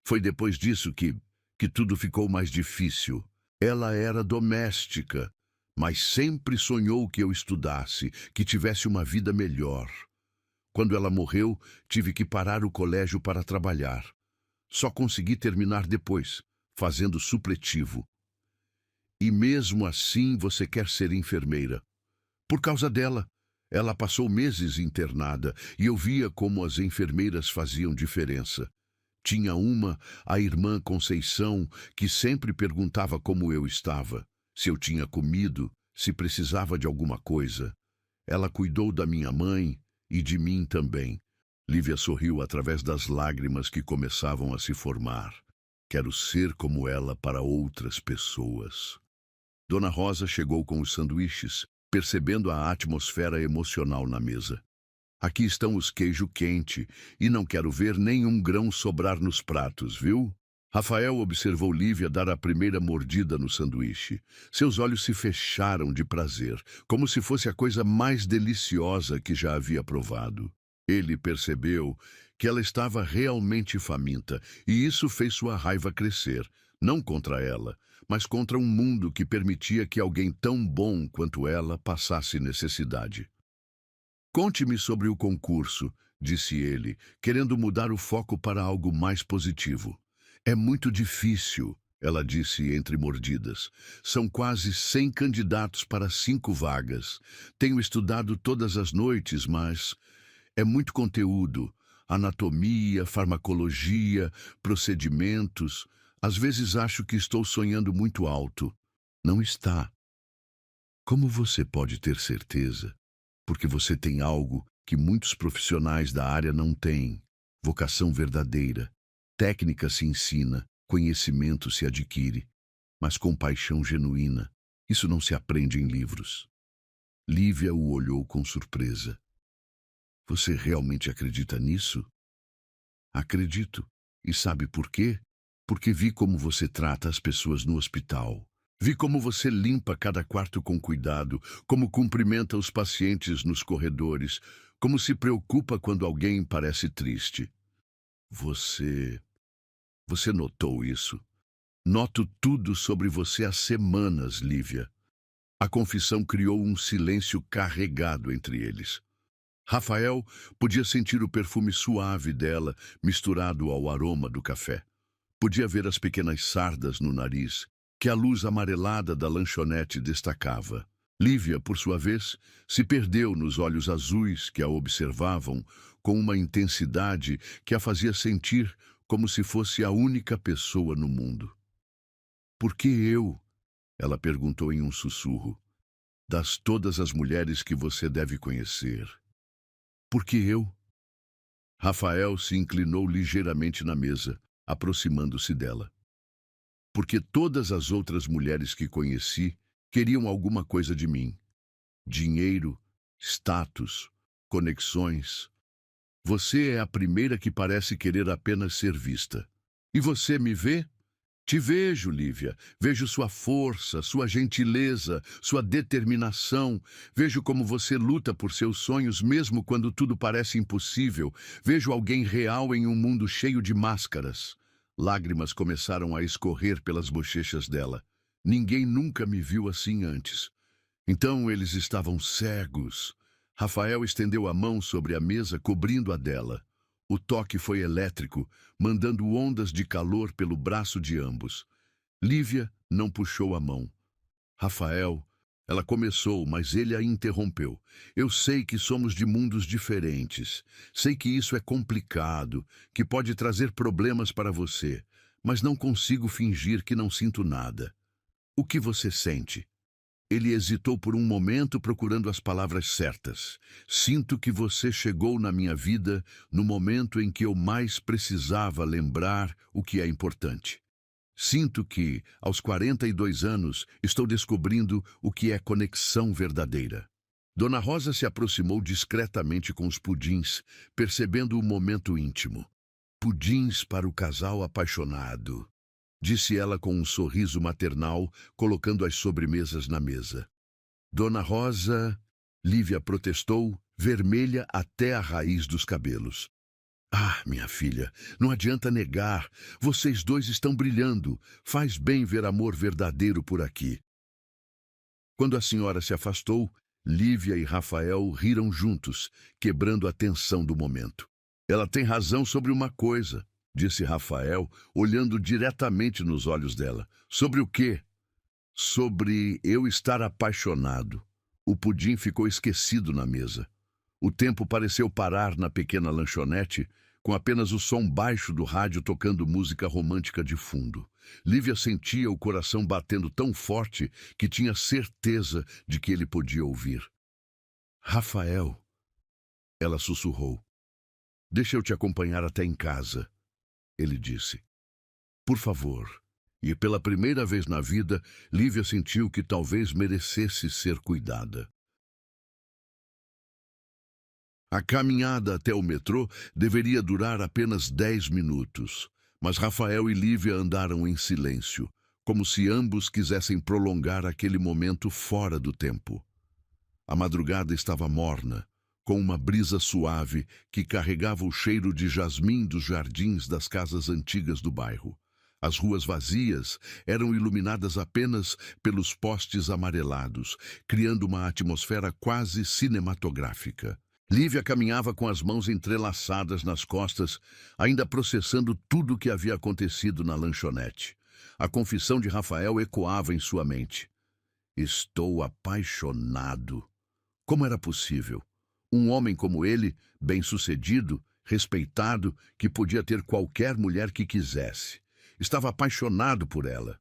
Foi depois disso que tudo ficou mais difícil. Ela era doméstica, mas sempre sonhou que eu estudasse, que tivesse uma vida melhor. Quando ela morreu, tive que parar o colégio para trabalhar. Só consegui terminar depois, fazendo supletivo. E mesmo assim você quer ser enfermeira. Por causa dela, ela passou meses internada e eu via como as enfermeiras faziam diferença. Tinha uma, a irmã Conceição, que sempre perguntava como eu estava, se eu tinha comido, se precisava de alguma coisa. Ela cuidou da minha mãe e de mim também. Lívia sorriu através das lágrimas que começavam a se formar. Quero ser como ela para outras pessoas. Dona Rosa chegou com os sanduíches, percebendo a atmosfera emocional na mesa. Aqui estão os queijo quente, e não quero ver nenhum grão sobrar nos pratos, viu? Rafael observou Lívia dar a primeira mordida no sanduíche. Seus olhos se fecharam de prazer, como se fosse a coisa mais deliciosa que já havia provado. Ele percebeu que ela estava realmente faminta, e isso fez sua raiva crescer, não contra ela, mas contra um mundo que permitia que alguém tão bom quanto ela passasse necessidade. Conte-me sobre o concurso, disse ele, querendo mudar o foco para algo mais positivo. É muito difícil, ela disse entre mordidas. São quase 100 candidatos para 5 vagas. Tenho estudado todas as noites, mas é muito conteúdo. Anatomia, farmacologia, procedimentos. Às vezes acho que estou sonhando muito alto. Não está. Como você pode ter certeza? Porque você tem algo que muitos profissionais da área não têm. Vocação verdadeira. Técnica se ensina, conhecimento se adquire. Mas com paixão genuína. Isso não se aprende em livros. Lívia o olhou com surpresa. Você realmente acredita nisso? Acredito. E sabe por quê? Porque vi como você trata as pessoas no hospital. Vi como você limpa cada quarto com cuidado, como cumprimenta os pacientes nos corredores, como se preocupa quando alguém parece triste. Você notou isso? Noto tudo sobre você há semanas, Lívia. A confissão criou um silêncio carregado entre eles. Rafael podia sentir o perfume suave dela misturado ao aroma do café. Podia ver as pequenas sardas no nariz, que a luz amarelada da lanchonete destacava. Lívia, por sua vez, se perdeu nos olhos azuis que a observavam com uma intensidade que a fazia sentir como se fosse a única pessoa no mundo. Por que eu? Ela perguntou em um sussurro. Das todas as mulheres que você deve conhecer. Por que eu? Rafael se inclinou ligeiramente na mesa, aproximando-se dela. Porque todas as outras mulheres que conheci queriam alguma coisa de mim. Dinheiro, status, conexões. Você é a primeira que parece querer apenas ser vista. E você me vê? Te vejo, Lívia. Vejo sua força, sua gentileza, sua determinação. Vejo como você luta por seus sonhos mesmo quando tudo parece impossível. Vejo alguém real em um mundo cheio de máscaras. Lágrimas começaram a escorrer pelas bochechas dela. Ninguém nunca me viu assim antes. Então eles estavam cegos. Rafael estendeu a mão sobre a mesa, cobrindo a dela. O toque foi elétrico, mandando ondas de calor pelo braço de ambos. Lívia não puxou a mão. Rafael, ela começou, mas ele a interrompeu. Eu sei que somos de mundos diferentes. Sei que isso é complicado, que pode trazer problemas para você, mas não consigo fingir que não sinto nada. O que você sente? Ele hesitou por um momento procurando as palavras certas. Sinto que você chegou na minha vida no momento em que eu mais precisava lembrar o que é importante. Sinto que, aos 42 anos, estou descobrindo o que é conexão verdadeira. Dona Rosa se aproximou discretamente com os pudins, percebendo o momento íntimo. Pudins para o casal apaixonado, disse ela com um sorriso maternal, colocando as sobremesas na mesa. Dona Rosa, Lívia protestou, vermelha até a raiz dos cabelos. Ah, minha filha, não adianta negar. Vocês dois estão brilhando. Faz bem ver amor verdadeiro por aqui. Quando a senhora se afastou, Lívia e Rafael riram juntos, quebrando a tensão do momento. Ela tem razão sobre uma coisa, disse Rafael, olhando diretamente nos olhos dela. Sobre o quê? Sobre eu estar apaixonado. O pudim ficou esquecido na mesa. O tempo pareceu parar na pequena lanchonete, com apenas o som baixo do rádio tocando música romântica de fundo. Lívia sentia o coração batendo tão forte que tinha certeza de que ele podia ouvir. Rafael, ela sussurrou. Deixa eu te acompanhar até em casa, ele disse. Por favor. E pela primeira vez na vida, Lívia sentiu que talvez merecesse ser cuidada. A caminhada até o metrô deveria durar apenas 10 minutos, mas Rafael e Lívia andaram em silêncio, como se ambos quisessem prolongar aquele momento fora do tempo. A madrugada estava morna, com uma brisa suave que carregava o cheiro de jasmim dos jardins das casas antigas do bairro. As ruas vazias eram iluminadas apenas pelos postes amarelados, criando uma atmosfera quase cinematográfica. Lívia caminhava com as mãos entrelaçadas nas costas, ainda processando tudo o que havia acontecido na lanchonete. A confissão de Rafael ecoava em sua mente. Estou apaixonado. Como era possível? Um homem como ele, bem-sucedido, respeitado, que podia ter qualquer mulher que quisesse. Estava apaixonado por ela.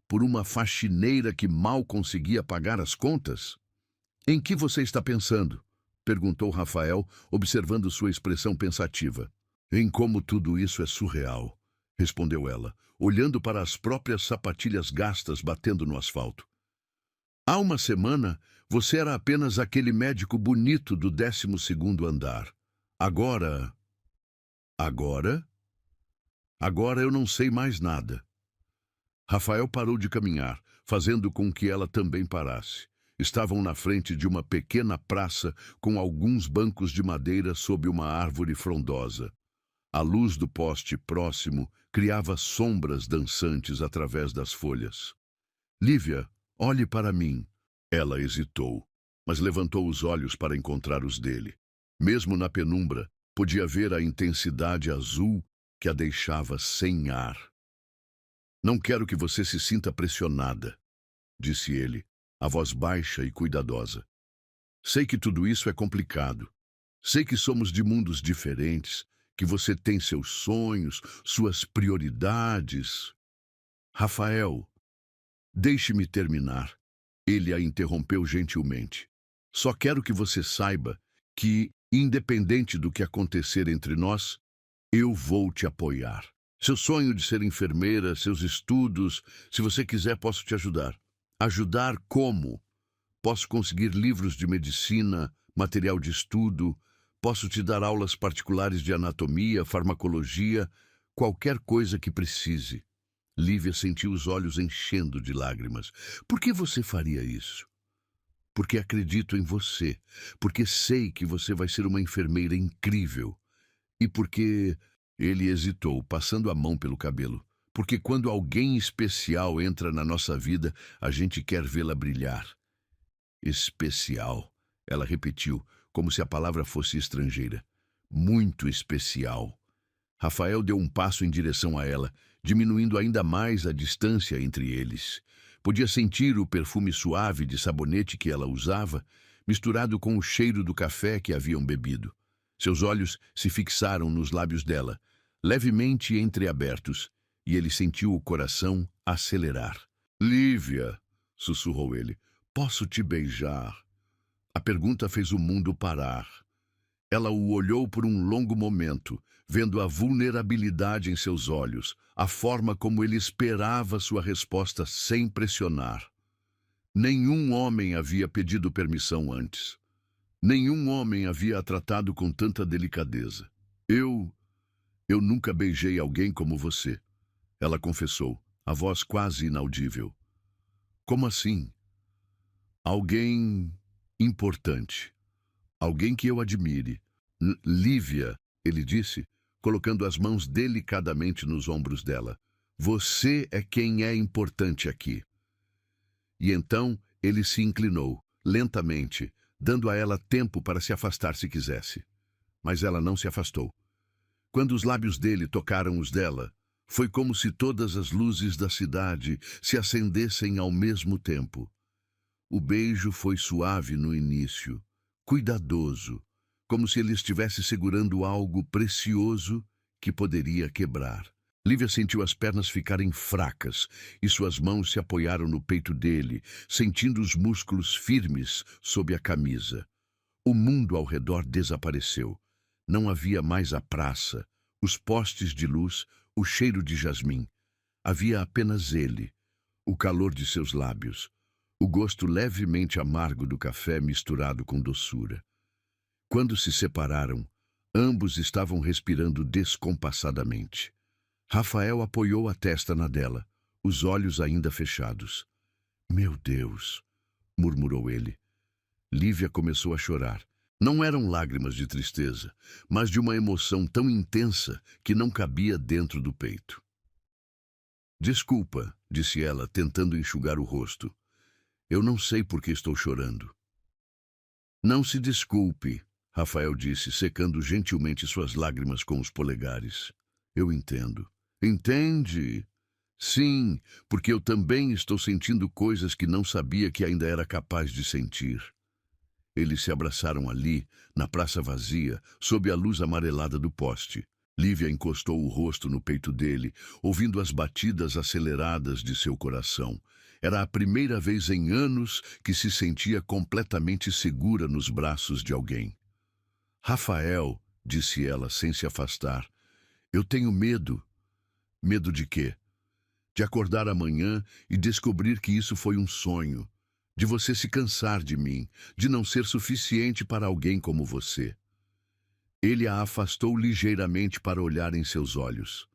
Por uma faxineira que mal conseguia pagar as contas? Em que você está pensando? Perguntou Rafael, observando sua expressão pensativa. Em como tudo isso é surreal, respondeu ela, olhando para as próprias sapatilhas gastas batendo no asfalto. Há uma semana, você era apenas aquele médico bonito do 12º andar. Agora... Agora? Agora eu não sei mais nada. Rafael parou de caminhar, fazendo com que ela também parasse. Estavam na frente de uma pequena praça com alguns bancos de madeira sob uma árvore frondosa. A luz do poste próximo criava sombras dançantes através das folhas. Lívia, olhe para mim. Ela hesitou, mas levantou os olhos para encontrar os dele. Mesmo na penumbra, podia ver a intensidade azul que a deixava sem ar. Não quero que você se sinta pressionada, disse ele, a voz baixa e cuidadosa. Sei que tudo isso é complicado. Sei que somos de mundos diferentes, que você tem seus sonhos, suas prioridades. Rafael, deixe-me terminar. Ele a interrompeu gentilmente. Só quero que você saiba que, independente do que acontecer entre nós, eu vou te apoiar. Seu sonho de ser enfermeira, seus estudos, se você quiser, posso te ajudar. Ajudar como? Posso conseguir livros de medicina, material de estudo, posso te dar aulas particulares de anatomia, farmacologia, qualquer coisa que precise. Lívia sentiu os olhos enchendo de lágrimas. Por que você faria isso? Porque acredito em você, porque sei que você vai ser uma enfermeira incrível. E porque... Ele hesitou, passando a mão pelo cabelo. Porque quando alguém especial entra na nossa vida, a gente quer vê-la brilhar. Especial, ela repetiu, como se a palavra fosse estrangeira. Muito especial. Rafael deu um passo em direção a ela, diminuindo ainda mais a distância entre eles. Podia sentir o perfume suave de sabonete que ela usava, misturado com o cheiro do café que haviam bebido. Seus olhos se fixaram nos lábios dela, levemente entreabertos, e ele sentiu o coração acelerar. Lívia, sussurrou ele, posso te beijar? A pergunta fez o mundo parar. Ela o olhou por um longo momento, vendo a vulnerabilidade em seus olhos, a forma como ele esperava sua resposta sem pressionar. Nenhum homem havia pedido permissão antes. Nenhum homem havia a tratado com tanta delicadeza. Eu nunca beijei alguém como você, ela confessou, a voz quase inaudível. Como assim? Alguém importante. Alguém que eu admire. Lívia, ele disse, colocando as mãos delicadamente nos ombros dela. Você é quem é importante aqui. E então ele se inclinou, lentamente, dando a ela tempo para se afastar se quisesse. Mas ela não se afastou. Quando os lábios dele tocaram os dela, foi como se todas as luzes da cidade se acendessem ao mesmo tempo. O beijo foi suave no início, cuidadoso, como se ele estivesse segurando algo precioso que poderia quebrar. Lívia sentiu as pernas ficarem fracas e suas mãos se apoiaram no peito dele, sentindo os músculos firmes sob a camisa. O mundo ao redor desapareceu. Não havia mais a praça, os postes de luz, o cheiro de jasmim. Havia apenas ele, o calor de seus lábios, o gosto levemente amargo do café misturado com doçura. Quando se separaram, ambos estavam respirando descompassadamente. Rafael apoiou a testa na dela, os olhos ainda fechados. "Meu Deus", murmurou ele. Lívia começou a chorar. Não eram lágrimas de tristeza, mas de uma emoção tão intensa que não cabia dentro do peito. "Desculpa", disse ela, tentando enxugar o rosto. "Eu não sei por que estou chorando." "Não se desculpe", Rafael disse, secando gentilmente suas lágrimas com os polegares. "Eu entendo." "Entende?" "Sim, porque eu também estou sentindo coisas que não sabia que ainda era capaz de sentir." Eles se abraçaram ali, na praça vazia, sob a luz amarelada do poste. Lívia encostou o rosto no peito dele, ouvindo as batidas aceleradas de seu coração. Era a primeira vez em anos que se sentia completamente segura nos braços de alguém. "Rafael", disse ela sem se afastar, "eu tenho medo." "Medo de quê?" "De acordar amanhã e descobrir que isso foi um sonho. De você se cansar de mim, de não ser suficiente para alguém como você." Ele a afastou ligeiramente para olhar em seus olhos.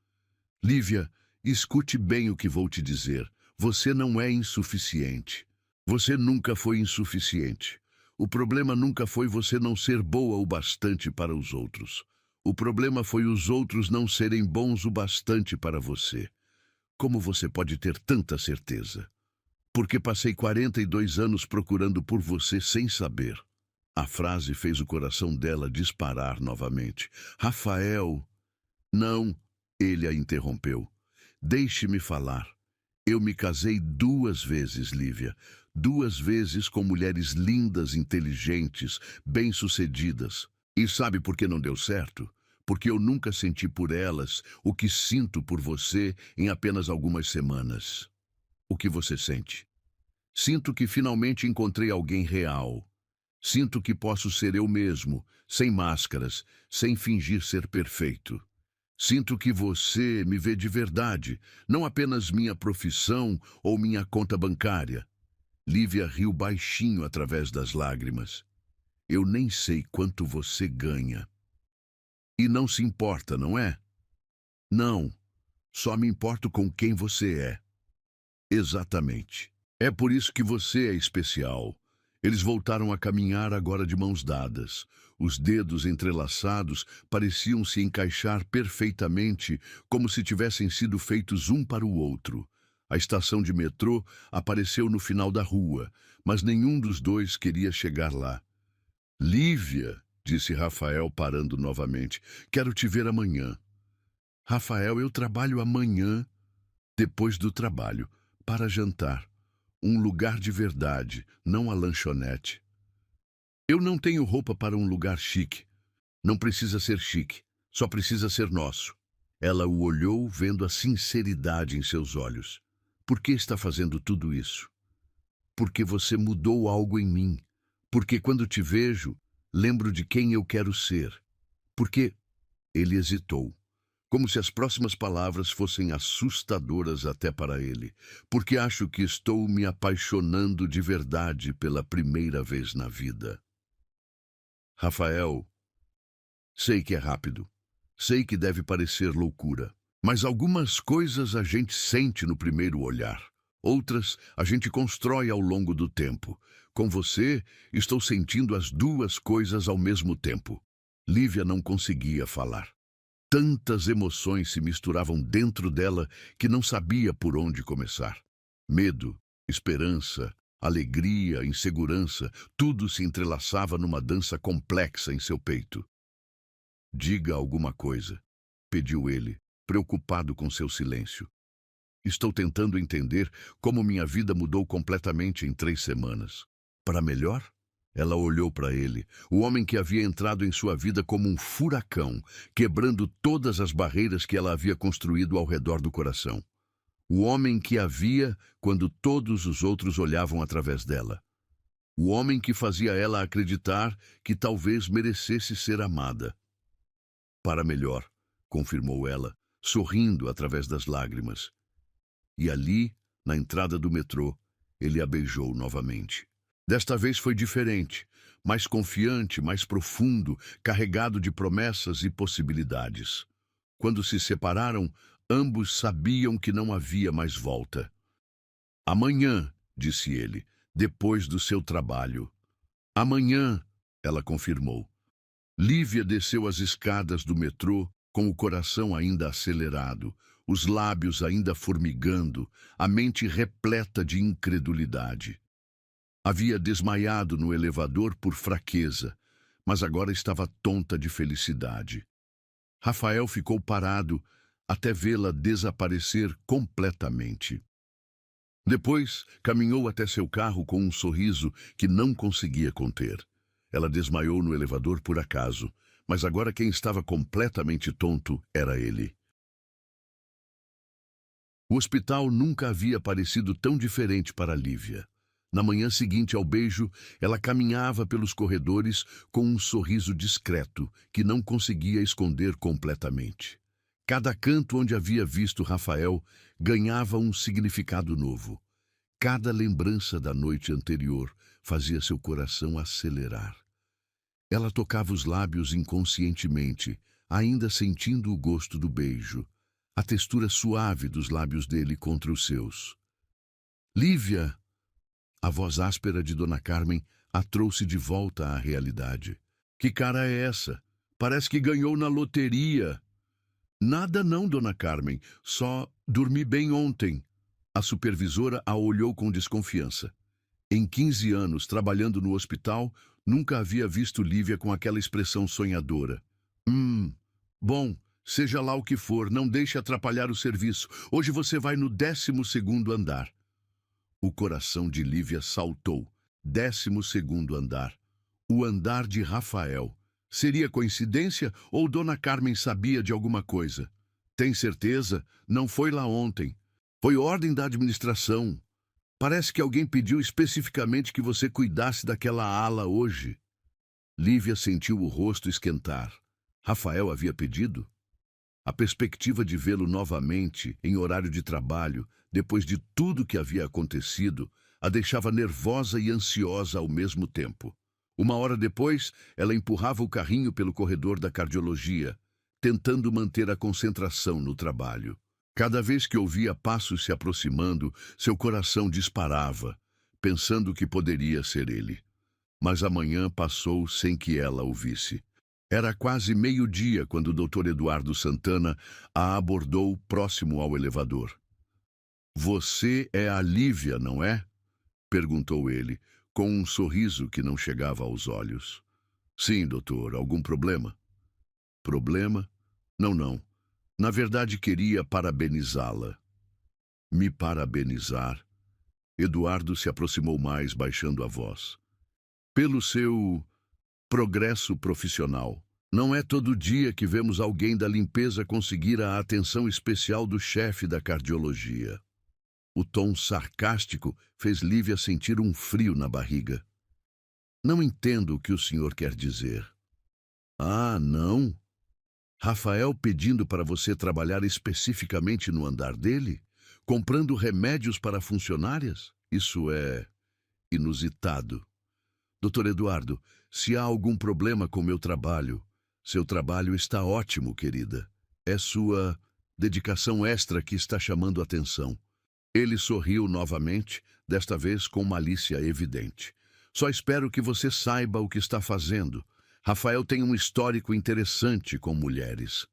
"Lívia, escute bem o que vou te dizer. Você não é insuficiente. Você nunca foi insuficiente. O problema nunca foi você não ser boa o bastante para os outros. O problema foi os outros não serem bons o bastante para você. Como você pode ter tanta certeza?" "Porque passei 42 anos procurando por você sem saber." A frase fez o coração dela disparar novamente. "Rafael..." "Não", ele a interrompeu. "Deixe-me falar. Eu me casei 2 vezes, Lívia. 2 vezes com mulheres lindas, inteligentes, bem-sucedidas. E sabe por que não deu certo? Porque eu nunca senti por elas o que sinto por você em apenas algumas semanas." "O que você sente?" "Sinto que finalmente encontrei alguém real. Sinto que posso ser eu mesmo, sem máscaras, sem fingir ser perfeito. Sinto que você me vê de verdade, não apenas minha profissão ou minha conta bancária." Lívia riu baixinho através das lágrimas. "Eu nem sei quanto você ganha." "E não se importa, não é?" "Não, só me importo com quem você é." "Exatamente. É por isso que você é especial." Eles voltaram a caminhar agora de mãos dadas. Os dedos entrelaçados pareciam se encaixar perfeitamente, como se tivessem sido feitos um para o outro. A estação de metrô apareceu no final da rua, mas nenhum dos dois queria chegar lá. "Lívia", disse Rafael, parando novamente, "quero te ver amanhã." "Rafael, eu trabalho amanhã." "Depois do trabalho, para jantar. Um lugar de verdade, não a lanchonete." "Eu não tenho roupa para um lugar chique." "Não precisa ser chique, só precisa ser nosso." Ela o olhou, vendo a sinceridade em seus olhos. "Por que está fazendo tudo isso?" "Porque você mudou algo em mim. Porque quando te vejo, lembro de quem eu quero ser. Porque..." Ele hesitou, como se as próximas palavras fossem assustadoras até para ele. "Porque acho que estou me apaixonando de verdade pela primeira vez na vida." "Rafael, sei que é rápido. Sei que deve parecer loucura. Mas algumas coisas a gente sente no primeiro olhar. Outras a gente constrói ao longo do tempo. Com você, estou sentindo as 2 coisas ao mesmo tempo." Lívia não conseguia falar. Tantas emoções se misturavam dentro dela que não sabia por onde começar. Medo, esperança, alegria, insegurança, tudo se entrelaçava numa dança complexa em seu peito. Diga alguma coisa, pediu ele, preocupado com seu silêncio. Estou tentando entender como minha vida mudou completamente em 3 semanas. Para melhor? Ela olhou para ele, o homem que havia entrado em sua vida como um furacão, quebrando todas as barreiras que ela havia construído ao redor do coração. O homem que havia quando todos os outros olhavam através dela. O homem que fazia ela acreditar que talvez merecesse ser amada. Para melhor, confirmou ela, sorrindo através das lágrimas. E ali, na entrada do metrô, ele a beijou novamente. Desta vez foi diferente, mais confiante, mais profundo, carregado de promessas e possibilidades. Quando se separaram, ambos sabiam que não havia mais volta. Amanhã, disse ele, depois do seu trabalho. Amanhã, ela confirmou. Lívia desceu as escadas do metrô com o coração ainda acelerado, os lábios ainda formigando, a mente repleta de incredulidade. Havia desmaiado no elevador por fraqueza, mas agora estava tonta de felicidade. Rafael ficou parado até vê-la desaparecer completamente. Depois, caminhou até seu carro com um sorriso que não conseguia conter. Ela desmaiou no elevador por acaso, mas agora quem estava completamente tonto era ele. O hospital nunca havia parecido tão diferente para Lívia. Na manhã seguinte ao beijo, ela caminhava pelos corredores com um sorriso discreto que não conseguia esconder completamente. Cada canto onde havia visto Rafael ganhava um significado novo. Cada lembrança da noite anterior fazia seu coração acelerar. Ela tocava os lábios inconscientemente, ainda sentindo o gosto do beijo, a textura suave dos lábios dele contra os seus. Lívia! A voz áspera de Dona Carmen a trouxe de volta à realidade. Que cara é essa? Parece que ganhou na loteria. Nada não, Dona Carmen, só dormi bem ontem. A supervisora a olhou com desconfiança. Em 15 anos, trabalhando no hospital, nunca havia visto Lívia com aquela expressão sonhadora. Bom, seja lá o que for, não deixe atrapalhar o serviço. Hoje você vai no 12º andar. O coração de Lívia saltou. 12º andar. O andar de Rafael. Seria coincidência ou Dona Carmen sabia de alguma coisa? Tem certeza? Não foi lá ontem. Foi ordem da administração. Parece que alguém pediu especificamente que você cuidasse daquela ala hoje. Lívia sentiu o rosto esquentar. Rafael havia pedido? A perspectiva de vê-lo novamente, em horário de trabalho, depois de tudo que havia acontecido, a deixava nervosa e ansiosa ao mesmo tempo. 1 hora depois, ela empurrava o carrinho pelo corredor da cardiologia, tentando manter a concentração no trabalho. Cada vez que ouvia passos se aproximando, seu coração disparava, pensando que poderia ser ele. Mas a manhã passou sem que ela o visse. Era quase meio-dia quando o Dr. Eduardo Santana a abordou próximo ao elevador. Você é a Lívia, não é? Perguntou ele, com um sorriso que não chegava aos olhos. Sim, doutor. Algum problema? Problema? Não. Na verdade, queria parabenizá-la. Me parabenizar? Eduardo se aproximou mais, baixando a voz. Pelo seu progresso profissional. Não é todo dia que vemos alguém da limpeza conseguir a atenção especial do chefe da cardiologia. O tom sarcástico fez Lívia sentir um frio na barriga. Não entendo o que o senhor quer dizer. Ah, não? Rafael pedindo para você trabalhar especificamente no andar dele? Comprando remédios para funcionárias? Isso é inusitado. Doutor Eduardo, se há algum problema com meu trabalho, seu trabalho está ótimo, querida. É sua dedicação extra que está chamando a atenção. Ele sorriu novamente, desta vez com malícia evidente. Só espero que você saiba o que está fazendo. Rafael tem um histórico interessante com mulheres.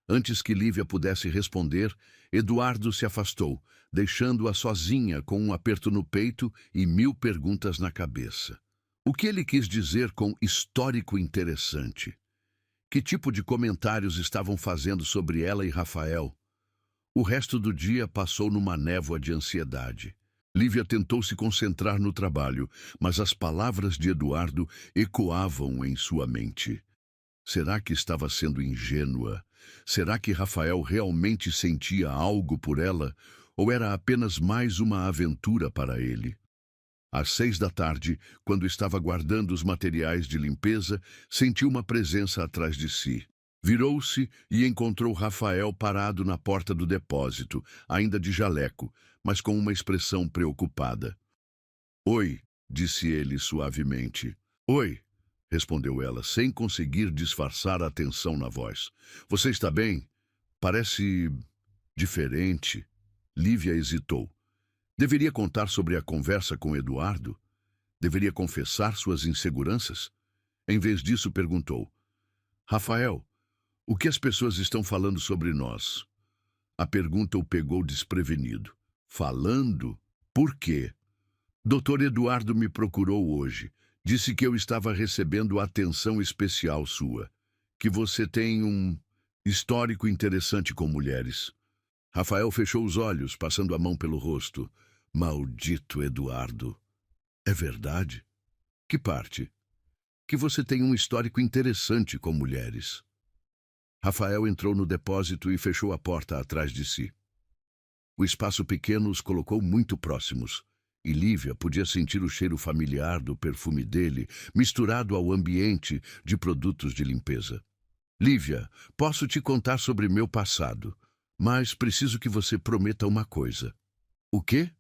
Antes que Lívia pudesse responder, Eduardo se afastou, deixando-a sozinha com um aperto no peito e 1000 perguntas na cabeça. O que ele quis dizer com histórico interessante? Que tipo de comentários estavam fazendo sobre ela e Rafael? O resto do dia passou numa névoa de ansiedade. Lívia tentou se concentrar no trabalho, mas as palavras de Eduardo ecoavam em sua mente. Será que estava sendo ingênua? Será que Rafael realmente sentia algo por ela? Ou era apenas mais uma aventura para ele? Às 6 da tarde, quando estava guardando os materiais de limpeza, sentiu uma presença atrás de si. Virou-se e encontrou Rafael parado na porta do depósito, ainda de jaleco, mas com uma expressão preocupada. "Oi", disse ele suavemente. "Oi", respondeu ela, sem conseguir disfarçar a tensão na voz. "Você está bem? Parece diferente." Lívia hesitou. Deveria contar sobre a conversa com Eduardo? Deveria confessar suas inseguranças? Em vez disso, perguntou: "Rafael, o que as pessoas estão falando sobre nós?" A pergunta o pegou desprevenido. "Falando? Por quê?" "Doutor Eduardo me procurou hoje. Disse que eu estava recebendo atenção especial sua. Que você tem um histórico interessante com mulheres." Rafael fechou os olhos, passando a mão pelo rosto. "Maldito Eduardo." "É verdade? Que parte?" "Que você tem um histórico interessante com mulheres." Rafael entrou no depósito e fechou a porta atrás de si. O espaço pequeno os colocou muito próximos, e Lívia podia sentir o cheiro familiar do perfume dele, misturado ao ambiente de produtos de limpeza. "Lívia, posso te contar sobre meu passado, mas preciso que você prometa uma coisa." "O quê?"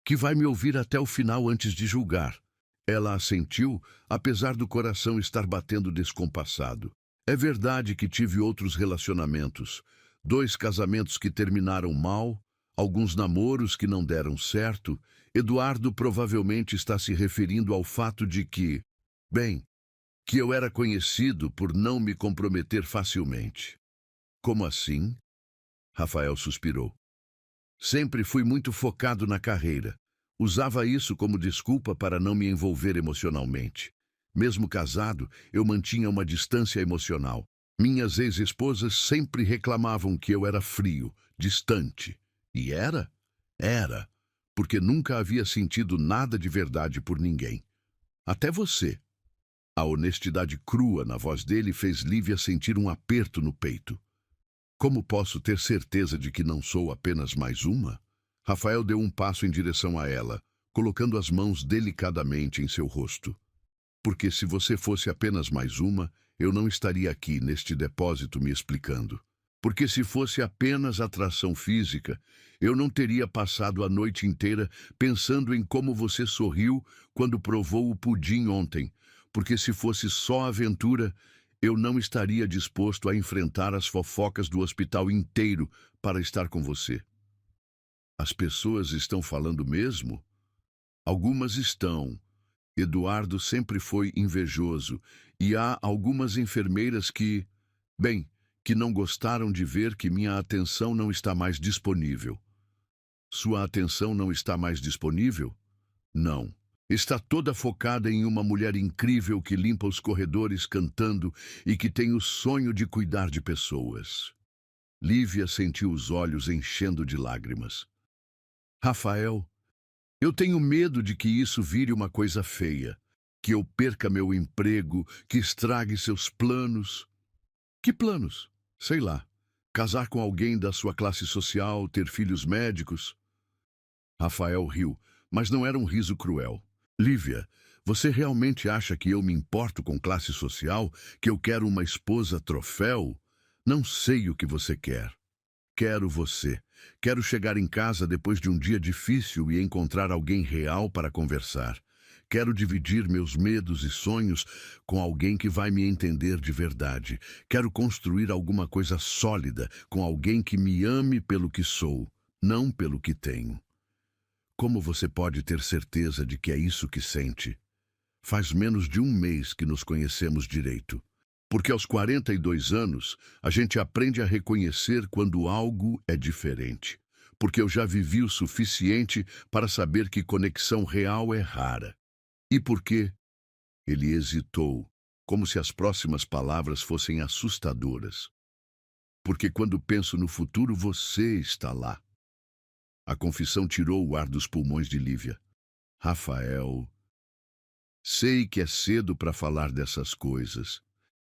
"Que vai me ouvir até o final antes de julgar." Ela assentiu, apesar do coração estar batendo descompassado. "É verdade que tive outros relacionamentos. 2 casamentos que terminaram mal, alguns namoros que não deram certo. Eduardo provavelmente está se referindo ao fato de que, bem, que eu era conhecido por não me comprometer facilmente." "Como assim?" Rafael suspirou. "Sempre fui muito focado na carreira. Usava isso como desculpa para não me envolver emocionalmente. Mesmo casado, eu mantinha uma distância emocional. Minhas ex-esposas sempre reclamavam que eu era frio, distante. E era? Era, porque nunca havia sentido nada de verdade por ninguém. Até você." A honestidade crua na voz dele fez Lívia sentir um aperto no peito. "Como posso ter certeza de que não sou apenas mais uma?" Rafael deu um passo em direção a ela, colocando as mãos delicadamente em seu rosto. "Porque se você fosse apenas mais uma, eu não estaria aqui neste depósito me explicando. Porque se fosse apenas atração física, eu não teria passado a noite inteira pensando em como você sorriu quando provou o pudim ontem. Porque se fosse só aventura, eu não estaria disposto a enfrentar as fofocas do hospital inteiro para estar com você." "As pessoas estão falando mesmo?" "Algumas estão. Eduardo sempre foi invejoso, e há algumas enfermeiras que, bem, que não gostaram de ver que minha atenção não está mais disponível." "Sua atenção não está mais disponível?" "Não. Está toda focada em uma mulher incrível que limpa os corredores cantando e que tem o sonho de cuidar de pessoas." Lívia sentiu os olhos enchendo de lágrimas. "Rafael, eu tenho medo de que isso vire uma coisa feia, que eu perca meu emprego, que estrague seus planos." "Que planos?" "Sei lá. Casar com alguém da sua classe social, ter filhos médicos." Rafael riu, mas não era um riso cruel. "Lívia, você realmente acha que eu me importo com classe social, que eu quero uma esposa troféu? Não sei o que você quer." "Quero você. Quero chegar em casa depois de um dia difícil e encontrar alguém real para conversar. Quero dividir meus medos e sonhos com alguém que vai me entender de verdade. Quero construir alguma coisa sólida com alguém que me ame pelo que sou, não pelo que tenho." "Como você pode ter certeza de que é isso que sente? Faz menos de um mês que nos conhecemos direito." Porque aos 42 anos, a gente aprende a reconhecer quando algo é diferente. Porque eu já vivi o suficiente para saber que conexão real é rara. E por quê? Ele hesitou, como se as próximas palavras fossem assustadoras. Porque quando penso no futuro, você está lá. A confissão tirou o ar dos pulmões de Lívia. Rafael, sei que é cedo para falar dessas coisas.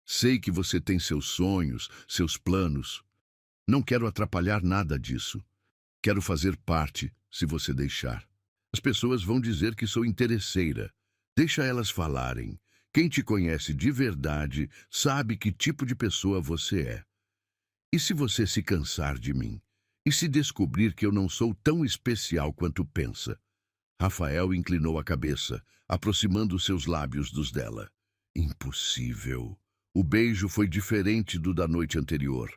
Sei que você tem seus sonhos, seus planos. Não quero atrapalhar nada disso. Quero fazer parte, se você deixar. As pessoas vão dizer que sou interesseira. Deixa elas falarem. Quem te conhece de verdade sabe que tipo de pessoa você é. E se você se cansar de mim? E se descobrir que eu não sou tão especial quanto pensa? Rafael inclinou a cabeça, aproximando seus lábios dos dela. Impossível. O beijo foi diferente do da noite anterior.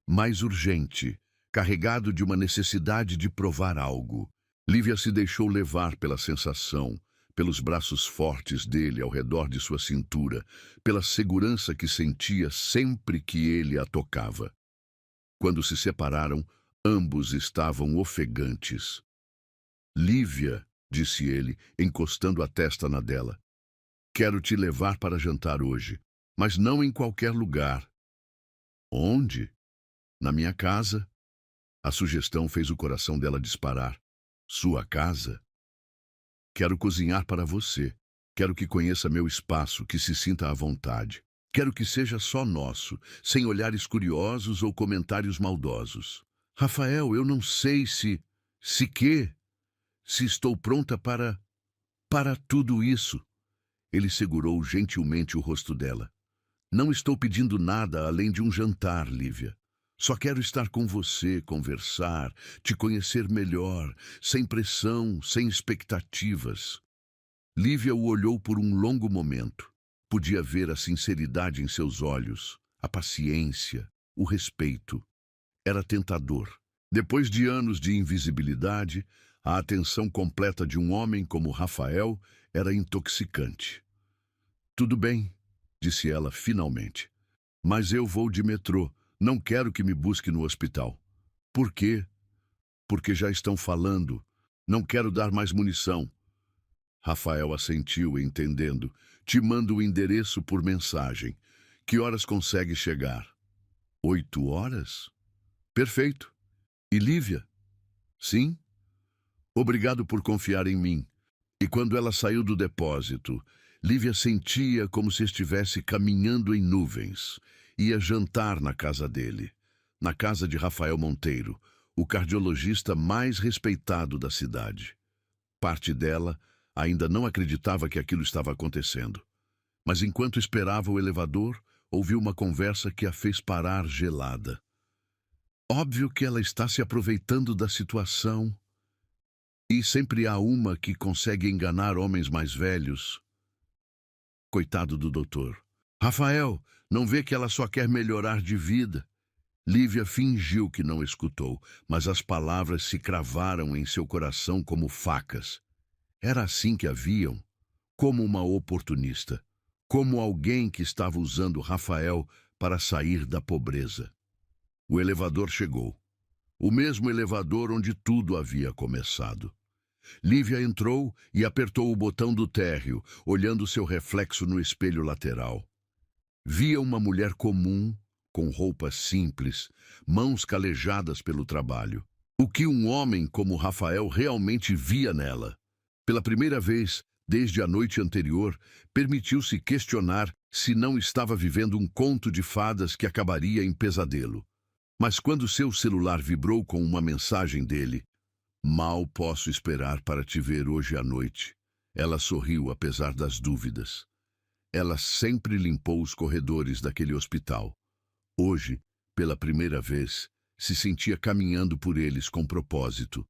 Mais urgente, carregado de uma necessidade de provar algo. Lívia se deixou levar pela sensação, pelos braços fortes dele ao redor de sua cintura, pela segurança que sentia sempre que ele a tocava. Quando se separaram, ambos estavam ofegantes. Lívia, disse ele, encostando a testa na dela. Quero te levar para jantar hoje, mas não em qualquer lugar. Onde? Na minha casa. A sugestão fez o coração dela disparar. Sua casa? Quero cozinhar para você. Quero que conheça meu espaço, que se sinta à vontade. Quero que seja só nosso, sem olhares curiosos ou comentários maldosos. Rafael, eu não sei se quê? Se estou pronta para tudo isso. Ele segurou gentilmente o rosto dela. Não estou pedindo nada além de um jantar, Lívia. Só quero estar com você, conversar, te conhecer melhor, sem pressão, sem expectativas. Lívia o olhou por um longo momento. Podia ver a sinceridade em seus olhos, a paciência, o respeito. Era tentador. Depois de anos de invisibilidade, a atenção completa de um homem como Rafael era intoxicante. Tudo bem, disse ela finalmente. Mas eu vou de metrô. Não quero que me busque no hospital. Por quê? Porque já estão falando. Não quero dar mais munição. Rafael assentiu, entendendo. Te mando o endereço por mensagem. Que horas consegue chegar? 8 horas? Perfeito. E Lívia? Sim? Obrigado por confiar em mim. E quando ela saiu do depósito, Lívia sentia como se estivesse caminhando em nuvens. Ia jantar na casa dele, na casa de Rafael Monteiro, o cardiologista mais respeitado da cidade. Parte dela ainda não acreditava que aquilo estava acontecendo. Mas enquanto esperava o elevador, ouviu uma conversa que a fez parar gelada. Óbvio que ela está se aproveitando da situação. E sempre há uma que consegue enganar homens mais velhos. Coitado do doutor. Rafael, não vê que ela só quer melhorar de vida? Lívia fingiu que não escutou, mas as palavras se cravaram em seu coração como facas. Era assim que a viam, como uma oportunista, como alguém que estava usando Rafael para sair da pobreza. O elevador chegou. O mesmo elevador onde tudo havia começado. Lívia entrou e apertou o botão do térreo, olhando seu reflexo no espelho lateral. Via uma mulher comum, com roupas simples, mãos calejadas pelo trabalho. O que um homem como Rafael realmente via nela. Pela primeira vez, desde a noite anterior, permitiu-se questionar se não estava vivendo um conto de fadas que acabaria em pesadelo. Mas quando seu celular vibrou com uma mensagem dele, mal posso esperar para te ver hoje à noite. Ela sorriu apesar das dúvidas. Ela sempre limpou os corredores daquele hospital. Hoje, pela primeira vez, se sentia caminhando por eles com propósito.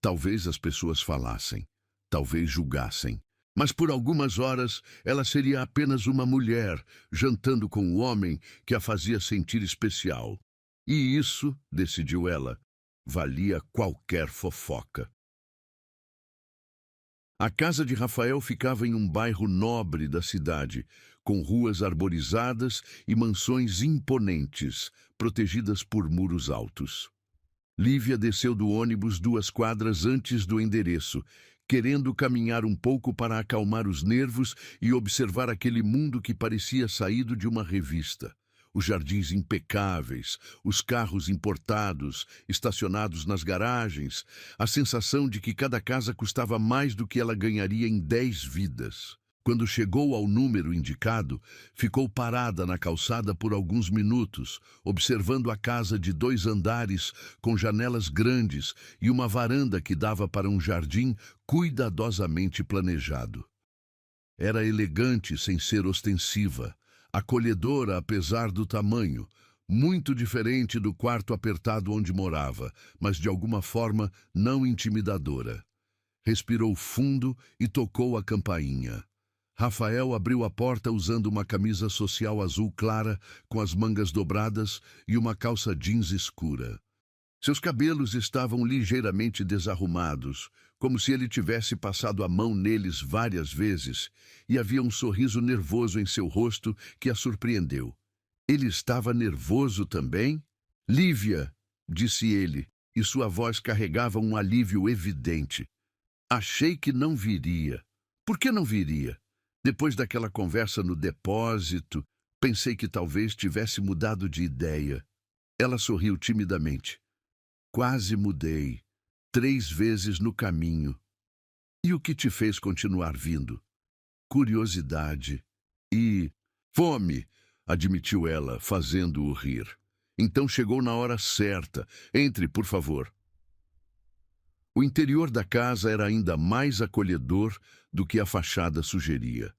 Talvez as pessoas falassem, talvez julgassem, mas por algumas horas ela seria apenas uma mulher, jantando com o homem que a fazia sentir especial. E isso, decidiu ela, valia qualquer fofoca. A casa de Rafael ficava em um bairro nobre da cidade, com ruas arborizadas e mansões imponentes, protegidas por muros altos. Lívia desceu do ônibus 2 quadras antes do endereço, querendo caminhar um pouco para acalmar os nervos e observar aquele mundo que parecia saído de uma revista. Os jardins impecáveis, os carros importados, estacionados nas garagens, a sensação de que cada casa custava mais do que ela ganharia em 10 vidas. Quando chegou ao número indicado, ficou parada na calçada por alguns minutos, observando a casa de 2 andares com janelas grandes e uma varanda que dava para um jardim cuidadosamente planejado. Era elegante sem ser ostensiva, acolhedora apesar do tamanho, muito diferente do quarto apertado onde morava, mas de alguma forma não intimidadora. Respirou fundo e tocou a campainha. Rafael abriu a porta usando uma camisa social azul clara com as mangas dobradas e uma calça jeans escura. Seus cabelos estavam ligeiramente desarrumados, como se ele tivesse passado a mão neles várias vezes, e havia um sorriso nervoso em seu rosto que a surpreendeu. Ele estava nervoso também? Lívia, disse ele, e sua voz carregava um alívio evidente. Achei que não viria. Por que não viria? Depois daquela conversa no depósito, pensei que talvez tivesse mudado de ideia. Ela sorriu timidamente. Quase mudei. 3 vezes no caminho. E o que te fez continuar vindo? Curiosidade. E fome, admitiu ela, fazendo-o rir. Então chegou na hora certa. Entre, por favor. O interior da casa era ainda mais acolhedor do que a fachada sugeria.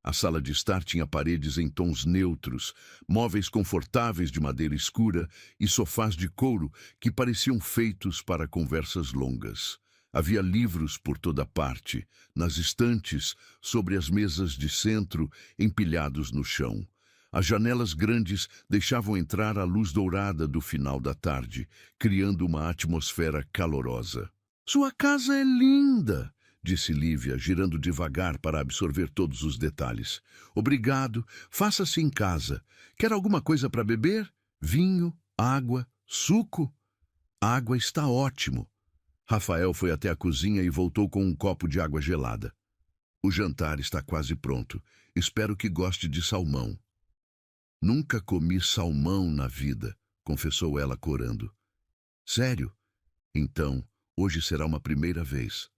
A sala de estar tinha paredes em tons neutros, móveis confortáveis de madeira escura e sofás de couro que pareciam feitos para conversas longas. Havia livros por toda parte, nas estantes, sobre as mesas de centro, empilhados no chão. As janelas grandes deixavam entrar a luz dourada do final da tarde, criando uma atmosfera calorosa. Sua casa é linda, disse Lívia, girando devagar para absorver todos os detalhes. Obrigado, faça-se em casa. Quer alguma coisa para beber? Vinho, água, suco? A água está ótimo. Rafael foi até a cozinha e voltou com um copo de água gelada. O jantar está quase pronto. Espero que goste de salmão. Nunca comi salmão na vida, confessou ela corando. Sério? Então, hoje será uma primeira vez.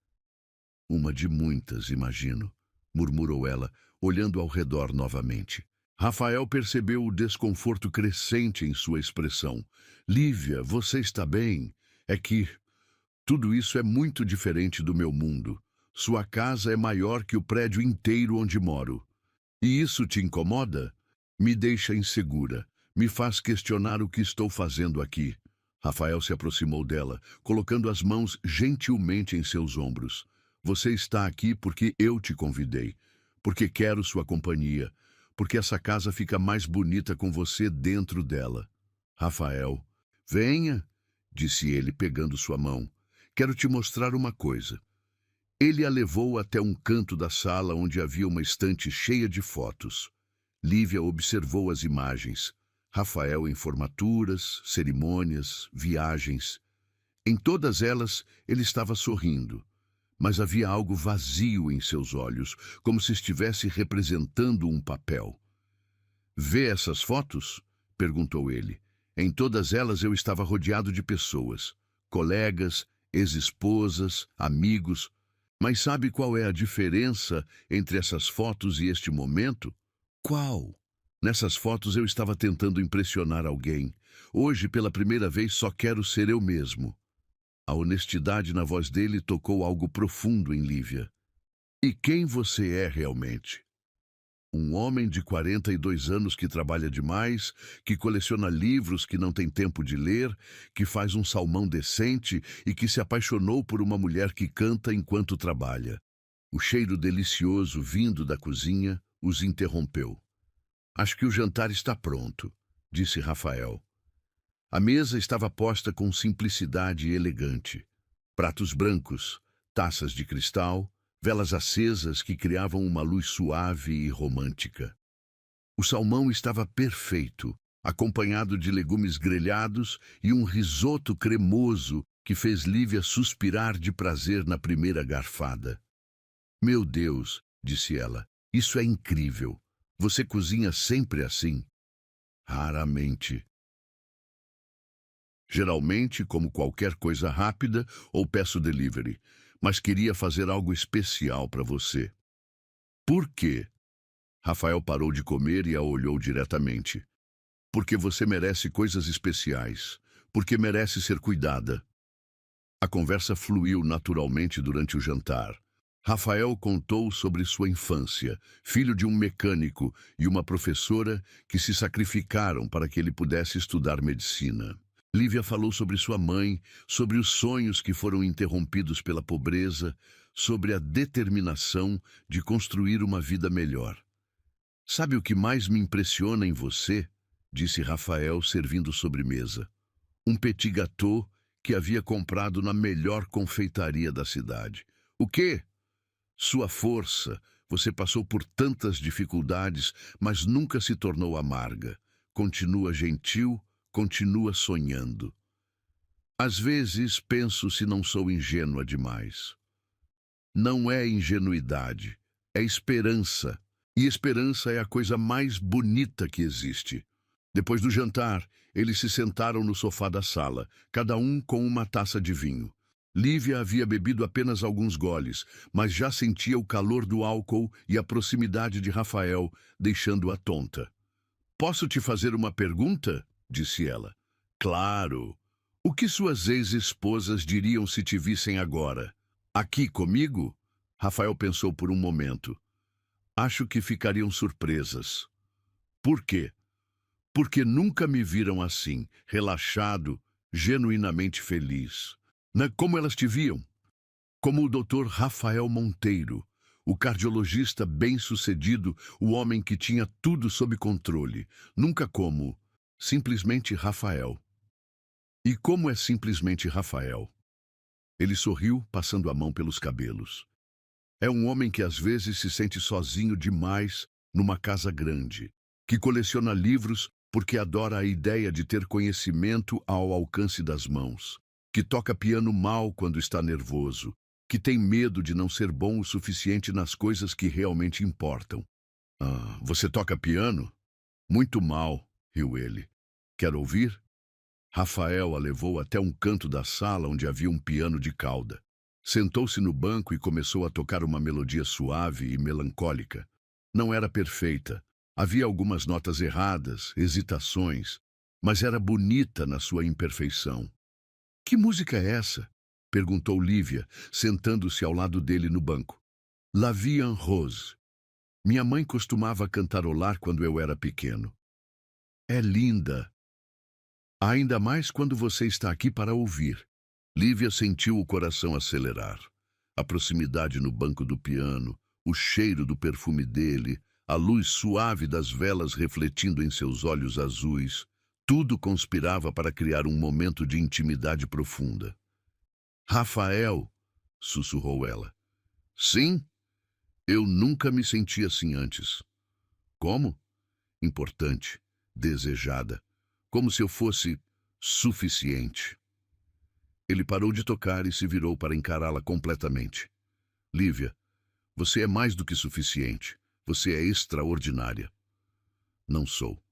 Uma de muitas, imagino, murmurou ela, olhando ao redor novamente. Rafael percebeu o desconforto crescente em sua expressão. Lívia, você está bem? É que tudo isso é muito diferente do meu mundo. Sua casa é maior que o prédio inteiro onde moro. E isso te incomoda? Me deixa insegura. Me faz questionar o que estou fazendo aqui. Rafael se aproximou dela, colocando as mãos gentilmente em seus ombros. Você está aqui porque eu te convidei, porque quero sua companhia, porque essa casa fica mais bonita com você dentro dela. Rafael, venha, disse ele pegando sua mão. Quero te mostrar uma coisa. Ele a levou até um canto da sala onde havia uma estante cheia de fotos. Lívia observou as imagens. Rafael em formaturas, cerimônias, viagens. Em todas elas, ele estava sorrindo. Mas havia algo vazio em seus olhos, como se estivesse representando um papel. Vê essas fotos? Perguntou ele. Em todas elas eu estava rodeado de pessoas, colegas, ex-esposas, amigos. Mas sabe qual é a diferença entre essas fotos e este momento? Qual? Nessas fotos eu estava tentando impressionar alguém. Hoje, pela primeira vez, só quero ser eu mesmo. A honestidade na voz dele tocou algo profundo em Lívia. E quem você é realmente? Um homem de 42 anos que trabalha demais, que coleciona livros que não tem tempo de ler, que faz um salmão decente e que se apaixonou por uma mulher que canta enquanto trabalha. O cheiro delicioso vindo da cozinha os interrompeu. Acho que o jantar está pronto, disse Rafael. A mesa estava posta com simplicidade elegante. Pratos brancos, taças de cristal, velas acesas que criavam uma luz suave e romântica. O salmão estava perfeito, acompanhado de legumes grelhados e um risoto cremoso que fez Lívia suspirar de prazer na primeira garfada. Meu Deus, disse ela, isso é incrível. Você cozinha sempre assim? Raramente. Geralmente, como qualquer coisa rápida ou peço delivery, mas queria fazer algo especial para você. Por quê? Rafael parou de comer e a olhou diretamente. Porque você merece coisas especiais. Porque merece ser cuidada. A conversa fluiu naturalmente durante o jantar. Rafael contou sobre sua infância, filho de um mecânico e uma professora que se sacrificaram para que ele pudesse estudar medicina. Lívia falou sobre sua mãe, sobre os sonhos que foram interrompidos pela pobreza, sobre a determinação de construir uma vida melhor. Sabe o que mais me impressiona em você? Disse Rafael, servindo sobremesa. Um petit gâteau que havia comprado na melhor confeitaria da cidade. O quê? Sua força. Você passou por tantas dificuldades, mas nunca se tornou amarga. Continua gentil, continua sonhando. Às vezes penso se não sou ingênua demais. Não é ingenuidade, é esperança. E esperança é a coisa mais bonita que existe. Depois do jantar, eles se sentaram no sofá da sala, cada um com uma taça de vinho. Lívia havia bebido apenas alguns goles, mas já sentia o calor do álcool e a proximidade de Rafael, deixando-a tonta. Posso te fazer uma pergunta? Disse ela. Claro. O que suas ex-esposas diriam se te vissem agora? Aqui comigo? Rafael pensou por um momento. Acho que ficariam surpresas. Por quê? Porque nunca me viram assim, relaxado, genuinamente feliz. Como elas te viam? Como o Dr. Rafael Monteiro, o cardiologista bem-sucedido, o homem que tinha tudo sob controle. Nunca como, simplesmente Rafael. E como é simplesmente Rafael? Ele sorriu, passando a mão pelos cabelos. É um homem que às vezes se sente sozinho demais numa casa grande, que coleciona livros porque adora a ideia de ter conhecimento ao alcance das mãos, que toca piano mal quando está nervoso, que tem medo de não ser bom o suficiente nas coisas que realmente importam. Ah, você toca piano? Muito mal, riu ele. Quer ouvir? Rafael a levou até um canto da sala onde havia um piano de cauda. Sentou-se no banco e começou a tocar uma melodia suave e melancólica. Não era perfeita. Havia algumas notas erradas, hesitações, mas era bonita na sua imperfeição. Que música é essa? Perguntou Lívia, sentando-se ao lado dele no banco. La Vie en Rose. Minha mãe costumava cantarolar quando eu era pequeno. É linda. Ainda mais quando você está aqui para ouvir. Lívia sentiu o coração acelerar. A proximidade no banco do piano, o cheiro do perfume dele, a luz suave das velas refletindo em seus olhos azuis, tudo conspirava para criar um momento de intimidade profunda. Rafael, sussurrou ela. Sim, eu nunca me senti assim antes. Como? Importante, desejada, como se eu fosse suficiente. Ele parou de tocar e se virou para encará-la completamente. Lívia, você é mais do que suficiente. Você é extraordinária. Não sou.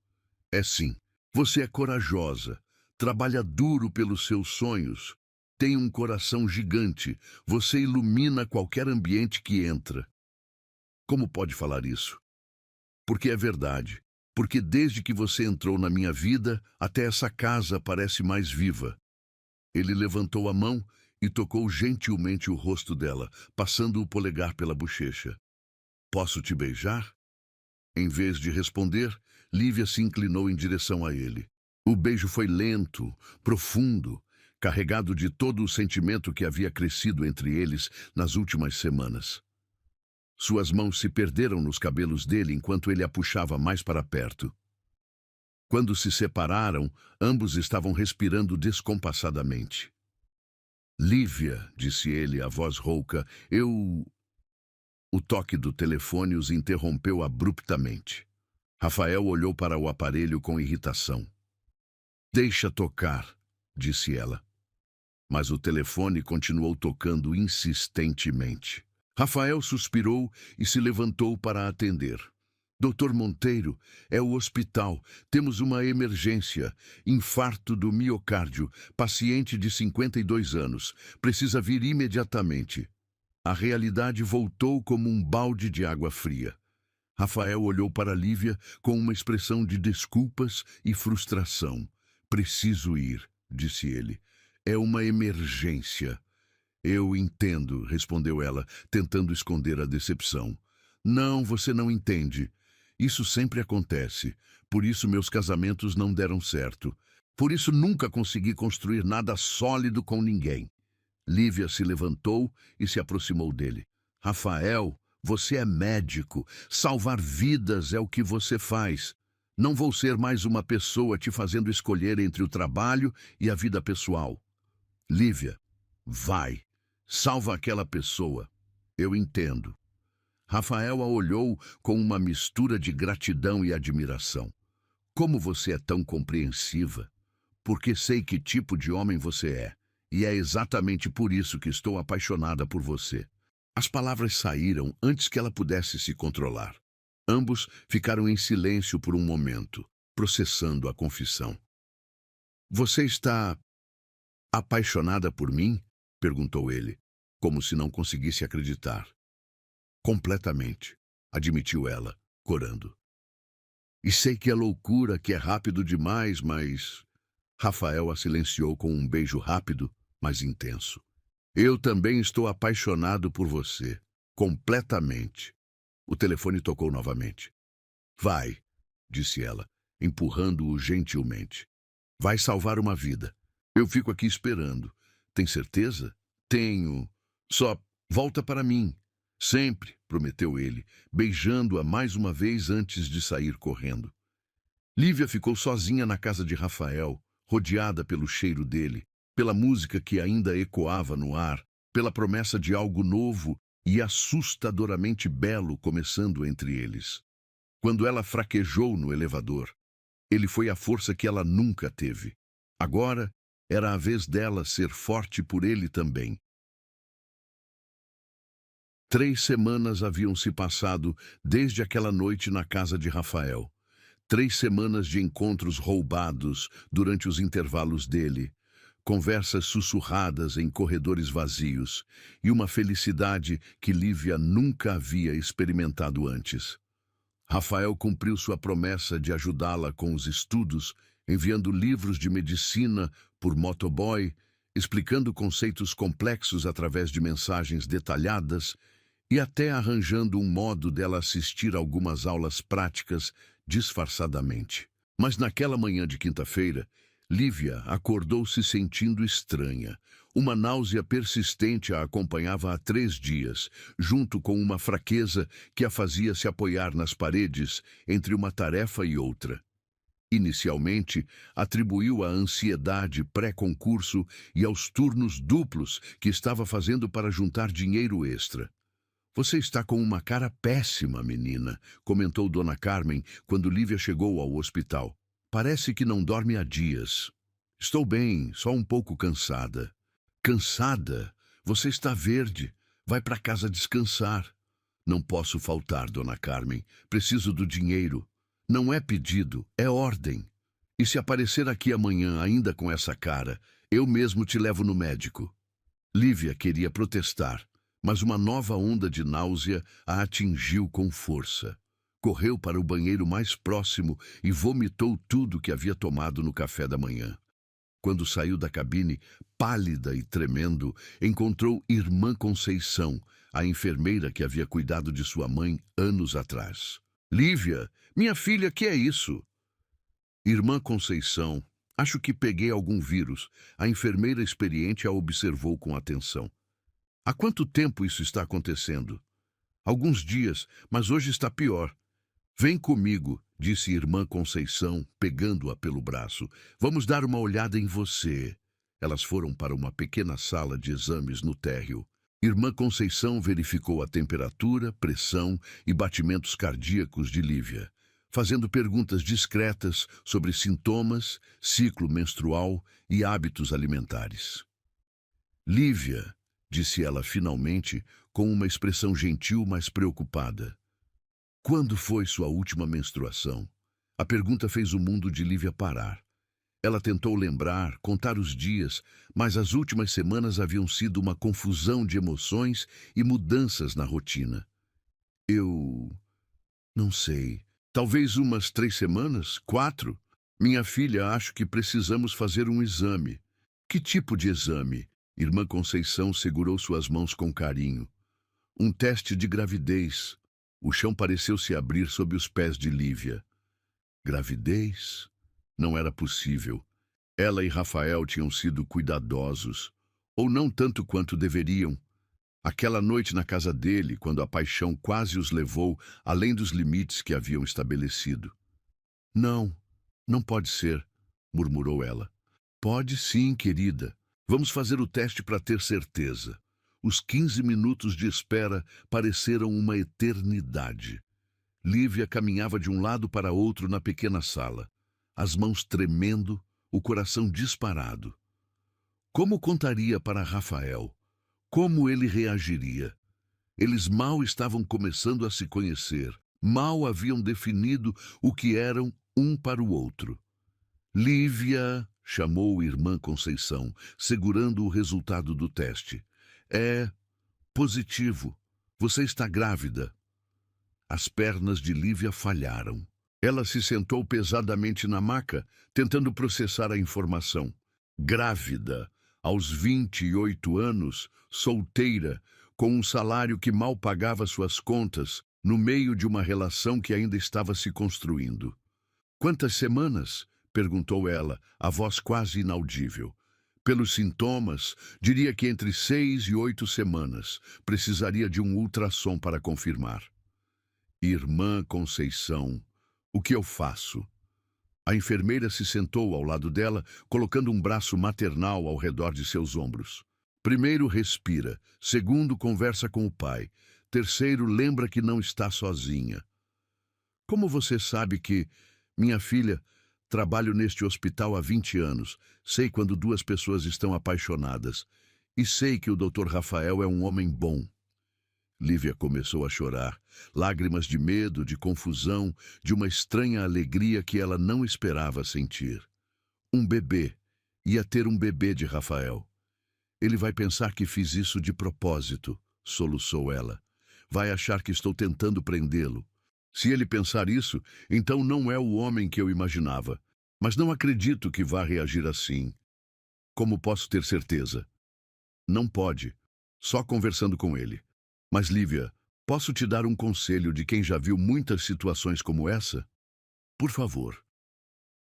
É sim. Você é corajosa. Trabalha duro pelos seus sonhos. Tem um coração gigante. Você ilumina qualquer ambiente que entra. Como pode falar isso? Porque é verdade. Porque desde que você entrou na minha vida, até essa casa parece mais viva. Ele levantou a mão e tocou gentilmente o rosto dela, passando o polegar pela bochecha. Posso te beijar? Em vez de responder, Lívia se inclinou em direção a ele. O beijo foi lento, profundo, carregado de todo o sentimento que havia crescido entre eles nas últimas semanas. Suas mãos se perderam nos cabelos dele enquanto ele a puxava mais para perto. Quando se separaram, ambos estavam respirando descompassadamente. Lívia, disse ele, a voz rouca, eu... O toque do telefone os interrompeu abruptamente. Rafael olhou para o aparelho com irritação. Deixa tocar, disse ela. Mas o telefone continuou tocando insistentemente. Rafael suspirou e se levantou para atender. Doutor Monteiro, é o hospital. Temos uma emergência. Infarto do miocárdio. Paciente de 52 anos. Precisa vir imediatamente. A realidade voltou como um balde de água fria. Rafael olhou para Lívia com uma expressão de desculpas e frustração. Preciso ir, disse ele. É uma emergência. Eu entendo, respondeu ela, tentando esconder a decepção. Não, você não entende. Isso sempre acontece. Por isso meus casamentos não deram certo. Por isso nunca consegui construir nada sólido com ninguém. Lívia se levantou e se aproximou dele. Rafael, você é médico. Salvar vidas é o que você faz. Não vou ser mais uma pessoa te fazendo escolher entre o trabalho e a vida pessoal. Lívia, vai. Salva aquela pessoa. Eu entendo. Rafael a olhou com uma mistura de gratidão e admiração. Como você é tão compreensiva? Porque sei que tipo de homem você é. E é exatamente por isso que estou apaixonada por você. As palavras saíram antes que ela pudesse se controlar. Ambos ficaram em silêncio por um momento, processando a confissão. Você está apaixonada por mim? Perguntou ele, como se não conseguisse acreditar. Completamente, admitiu ela, corando. E sei que é loucura, que é rápido demais, mas... Rafael a silenciou com um beijo rápido, mas intenso. Eu também estou apaixonado por você. Completamente. O telefone tocou novamente. Vai, disse ela, empurrando-o gentilmente. Vai salvar uma vida. Eu fico aqui esperando. Tem certeza? Tenho. Só volta para mim. Sempre, prometeu ele, beijando-a mais uma vez antes de sair correndo. Lívia ficou sozinha na casa de Rafael, rodeada pelo cheiro dele, pela música que ainda ecoava no ar, pela promessa de algo novo e assustadoramente belo começando entre eles. Quando ela fraquejou no elevador, ele foi a força que ela nunca teve. Agora era a vez dela ser forte por ele também. 3 semanas haviam se passado desde aquela noite na casa de Rafael. 3 semanas de encontros roubados durante os intervalos dele, conversas sussurradas em corredores vazios e uma felicidade que Lívia nunca havia experimentado antes. Rafael cumpriu sua promessa de ajudá-la com os estudos, enviando livros de medicina por motoboy, explicando conceitos complexos através de mensagens detalhadas e até arranjando um modo dela assistir algumas aulas práticas disfarçadamente. Mas naquela manhã de quinta-feira, Lívia acordou se sentindo estranha. Uma náusea persistente a acompanhava há 3 dias, junto com uma fraqueza que a fazia se apoiar nas paredes entre uma tarefa e outra. Inicialmente, atribuiu à ansiedade pré-concurso e aos turnos duplos que estava fazendo para juntar dinheiro extra. Você está com uma cara péssima, menina, comentou Dona Carmen quando Lívia chegou ao hospital. Parece que não dorme há dias. Estou bem, só um pouco cansada. Cansada? Você está verde. Vai para casa descansar. Não posso faltar, Dona Carmen. Preciso do dinheiro. Não é pedido, é ordem. E se aparecer aqui amanhã ainda com essa cara, eu mesmo te levo no médico. Lívia queria protestar, mas uma nova onda de náusea a atingiu com força. Correu para o banheiro mais próximo e vomitou tudo que havia tomado no café da manhã. Quando saiu da cabine, pálida e tremendo, encontrou Irmã Conceição, a enfermeira que havia cuidado de sua mãe anos atrás. Lívia, minha filha, que é isso? Irmã Conceição, acho que peguei algum vírus. A enfermeira experiente a observou com atenção. Há quanto tempo isso está acontecendo? Alguns dias, mas hoje está pior. Vem comigo, disse Irmã Conceição, pegando-a pelo braço. Vamos dar uma olhada em você. Elas foram para uma pequena sala de exames no térreo. Irmã Conceição verificou a temperatura, pressão e batimentos cardíacos de Lívia. fazendo perguntas discretas sobre sintomas, ciclo menstrual e hábitos alimentares. Lívia, disse ela finalmente, com uma expressão gentil, mas preocupada. Quando foi sua última menstruação? A pergunta fez o mundo de Lívia parar. Ela tentou lembrar, contar os dias, mas as últimas semanas haviam sido uma confusão de emoções e mudanças na rotina. Eu não sei. Talvez umas 3 semanas? 4? Minha filha, acho que precisamos fazer um exame. Que tipo de exame? Irmã Conceição segurou suas mãos com carinho. Um teste de gravidez. O chão pareceu se abrir sob os pés de Lívia. Gravidez? Não era possível. Ela e Rafael tinham sido cuidadosos, ou não tanto quanto deveriam. Aquela noite na casa dele, quando a paixão quase os levou além dos limites que haviam estabelecido. Não, não pode ser, murmurou ela. Pode sim, querida. Vamos fazer o teste para ter certeza. Os 15 minutos de espera pareceram uma eternidade. Lívia caminhava de um lado para outro na pequena sala, as mãos tremendo, o coração disparado. Como contaria para Rafael? Como ele reagiria? Eles mal estavam começando a se conhecer, mal haviam definido o que eram um para o outro. Lívia, chamou irmã Conceição, segurando o resultado do teste. É positivo. Você está grávida. As pernas de Lívia falharam. Ela se sentou pesadamente na maca, tentando processar a informação. Grávida, aos 28 anos, solteira, com um salário que mal pagava suas contas, no meio de uma relação que ainda estava se construindo. Quantas semanas? Perguntou ela, a voz quase inaudível. Pelos sintomas, diria que entre 6 e 8 semanas. Precisaria de um ultrassom para confirmar. Irmã Conceição, o que eu faço? A enfermeira se sentou ao lado dela, colocando um braço maternal ao redor de seus ombros. Primeiro, respira. Segundo, conversa com o pai. Terceiro, lembra que não está sozinha. Como você sabe que... Minha filha, trabalho neste hospital há 20 anos. Sei quando duas pessoas estão apaixonadas. E sei que o Dr. Rafael é um homem bom. Lívia começou a chorar, lágrimas de medo, de confusão, de uma estranha alegria que ela não esperava sentir. Um bebê. Ia ter um bebê de Rafael. Ele vai pensar que fiz isso de propósito, soluçou ela. Vai achar que estou tentando prendê-lo. Se ele pensar isso, então não é o homem que eu imaginava. Mas não acredito que vá reagir assim. Como posso ter certeza? Não pode. Só conversando com ele. Mas, Lívia, posso te dar um conselho de quem já viu muitas situações como essa? Por favor.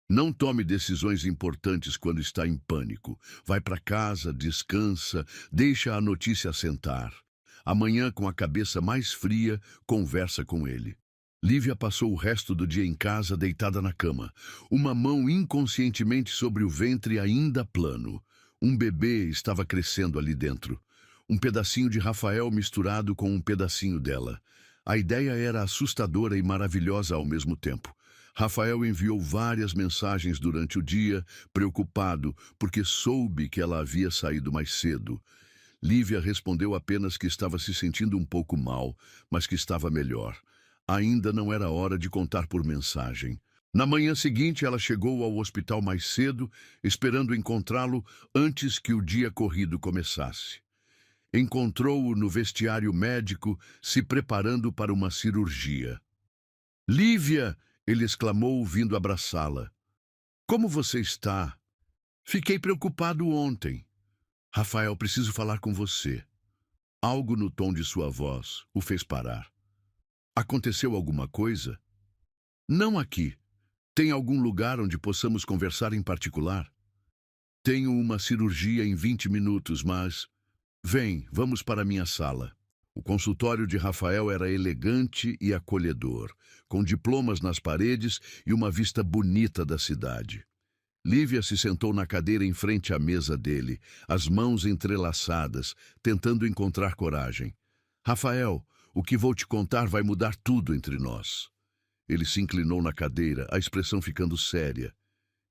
Não tome decisões importantes quando está em pânico. Vai para casa, descansa, deixa a notícia assentar. Amanhã, com a cabeça mais fria, conversa com ele. Lívia passou o resto do dia em casa, deitada na cama, uma mão inconscientemente sobre o ventre ainda plano. Um bebê estava crescendo ali dentro. Um pedacinho de Rafael misturado com um pedacinho dela. A ideia era assustadora e maravilhosa ao mesmo tempo. Rafael enviou várias mensagens durante o dia, preocupado, porque soube que ela havia saído mais cedo. Lívia respondeu apenas que estava se sentindo um pouco mal, mas que estava melhor. Ainda não era hora de contar por mensagem. Na manhã seguinte, ela chegou ao hospital mais cedo, esperando encontrá-lo antes que o dia corrido começasse. Encontrou-o no vestiário médico, se preparando para uma cirurgia. Lívia! Ele exclamou, vindo abraçá-la. Como você está? Fiquei preocupado ontem. Rafael, preciso falar com você. Algo no tom de sua voz o fez parar. Aconteceu alguma coisa? Não aqui. Tem algum lugar onde possamos conversar em particular? Tenho uma cirurgia em 20 minutos, mas... Vem, vamos para minha sala. O consultório de Rafael era elegante e acolhedor, com diplomas nas paredes e uma vista bonita da cidade. Lívia se sentou na cadeira em frente à mesa dele, as mãos entrelaçadas, tentando encontrar coragem. Rafael, o que vou te contar vai mudar tudo entre nós. Ele se inclinou na cadeira, a expressão ficando séria.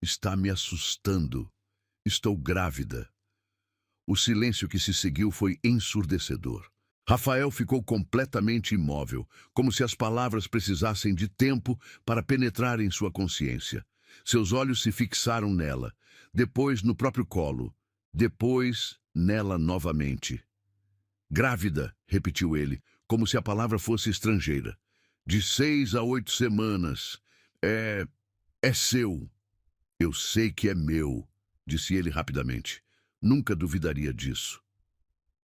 Está me assustando. Estou grávida. O silêncio que se seguiu foi ensurdecedor. Rafael ficou completamente imóvel, como se as palavras precisassem de tempo para penetrar em sua consciência. Seus olhos se fixaram nela, depois no próprio colo, depois nela novamente. Grávida, repetiu ele, como se a palavra fosse estrangeira. De 6 a 8 semanas. É seu. Eu sei que é meu, disse ele rapidamente. Nunca duvidaria disso.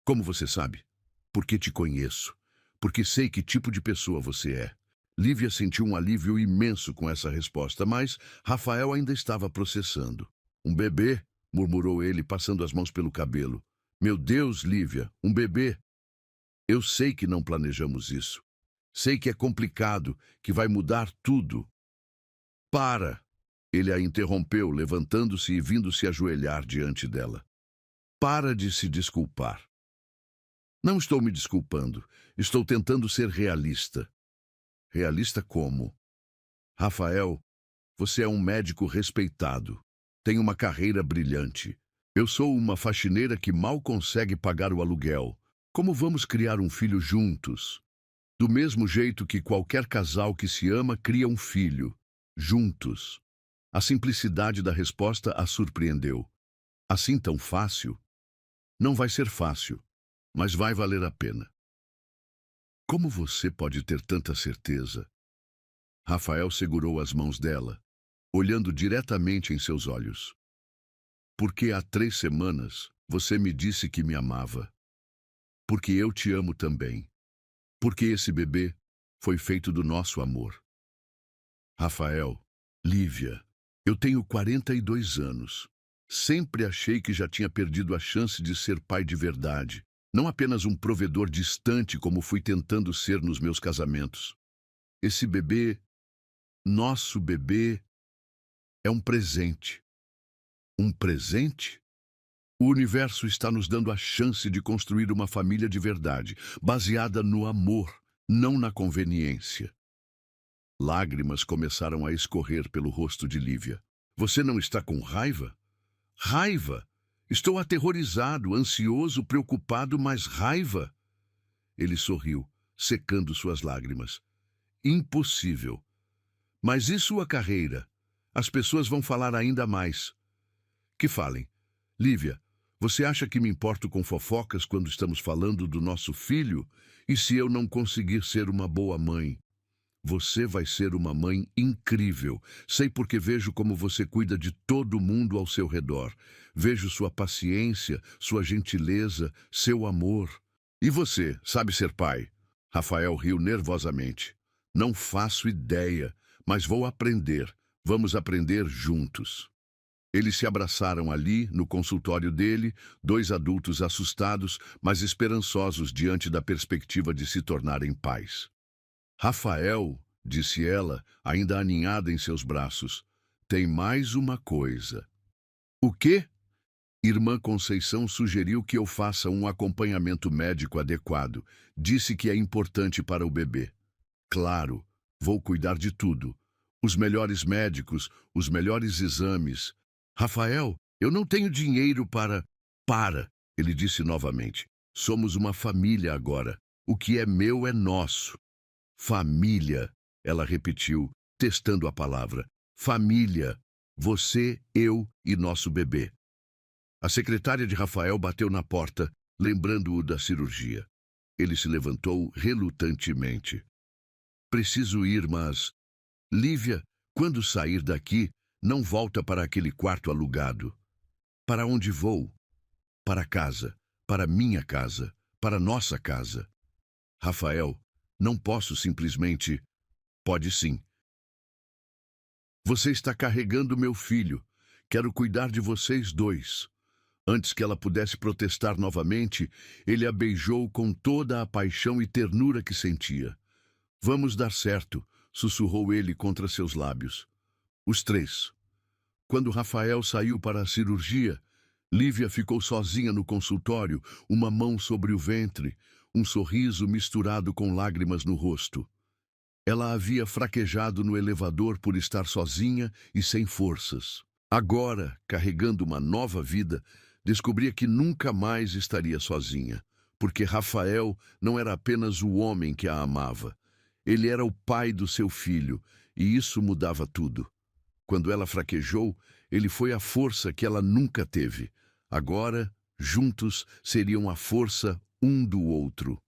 Como você sabe? Porque te conheço. Porque sei que tipo de pessoa você é. Lívia sentiu um alívio imenso com essa resposta, mas Rafael ainda estava processando. Um bebê? Murmurou ele, passando as mãos pelo cabelo. Meu Deus, Lívia, um bebê. Eu sei que não planejamos isso. Sei que é complicado, que vai mudar tudo. Para! Ele a interrompeu, levantando-se e vindo se ajoelhar diante dela. Para de se desculpar. Não estou me desculpando. Estou tentando ser realista. Realista como? Rafael, você é um médico respeitado. Tem uma carreira brilhante. Eu sou uma faxineira que mal consegue pagar o aluguel. Como vamos criar um filho juntos? Do mesmo jeito que qualquer casal que se ama cria um filho. Juntos. A simplicidade da resposta a surpreendeu. Assim tão fácil? Não vai ser fácil, mas vai valer a pena. Como você pode ter tanta certeza? Rafael segurou as mãos dela, olhando diretamente em seus olhos. Porque há 3 semanas você me disse que me amava. Porque eu te amo também. Porque esse bebê foi feito do nosso amor. Rafael, Lívia, eu tenho 42 anos. Sempre achei que já tinha perdido a chance de ser pai de verdade. Não apenas um provedor distante como fui tentando ser nos meus casamentos. Esse bebê, nosso bebê, é um presente. Um presente? O universo está nos dando a chance de construir uma família de verdade, baseada no amor, não na conveniência. Lágrimas começaram a escorrer pelo rosto de Lívia. Você não está com raiva? Raiva! Estou aterrorizado, ansioso, preocupado, mas raiva! Ele sorriu, secando suas lágrimas. Impossível. Mas e sua carreira? As pessoas vão falar ainda mais. Que falem. Lívia, você acha que me importo com fofocas quando estamos falando do nosso filho? E se eu não conseguir ser uma boa mãe? Você vai ser uma mãe incrível. Sei porque vejo como você cuida de todo mundo ao seu redor. Vejo sua paciência, sua gentileza, seu amor. E você, sabe ser pai? Rafael riu nervosamente. Não faço ideia, mas vou aprender. Vamos aprender juntos. Eles se abraçaram ali, no consultório dele, 2 adultos assustados, mas esperançosos diante da perspectiva de se tornarem pais. Rafael, disse ela, ainda aninhada em seus braços, tem mais uma coisa. O quê? Irmã Conceição sugeriu que eu faça um acompanhamento médico adequado. Disse que é importante para o bebê. Claro, vou cuidar de tudo. Os melhores médicos, os melhores exames. Rafael, eu não tenho dinheiro para... Para, ele disse novamente. Somos uma família agora. O que é meu é nosso. Família, ela repetiu, testando a palavra. Família. Você, eu e nosso bebê. A secretária de Rafael bateu na porta, lembrando-o da cirurgia. Ele se levantou relutantemente. Preciso ir, mas... Lívia, quando sair daqui, não volta para aquele quarto alugado. Para onde vou? Para casa, para minha casa, para nossa casa. Rafael, não posso simplesmente... Pode sim. Você está carregando meu filho. Quero cuidar de vocês 2. Antes que ela pudesse protestar novamente, ele a beijou com toda a paixão e ternura que sentia. Vamos dar certo, sussurrou ele contra seus lábios. Os 3. Quando Rafael saiu para a cirurgia, Lívia ficou sozinha no consultório, uma mão sobre o ventre, um sorriso misturado com lágrimas no rosto. Ela havia fraquejado no elevador por estar sozinha e sem forças. Agora, carregando uma nova vida, descobria que nunca mais estaria sozinha, porque Rafael não era apenas o homem que a amava. Ele era o pai do seu filho, e isso mudava tudo. Quando ela fraquejou, ele foi a força que ela nunca teve. Agora, juntos, seriam a força um do outro.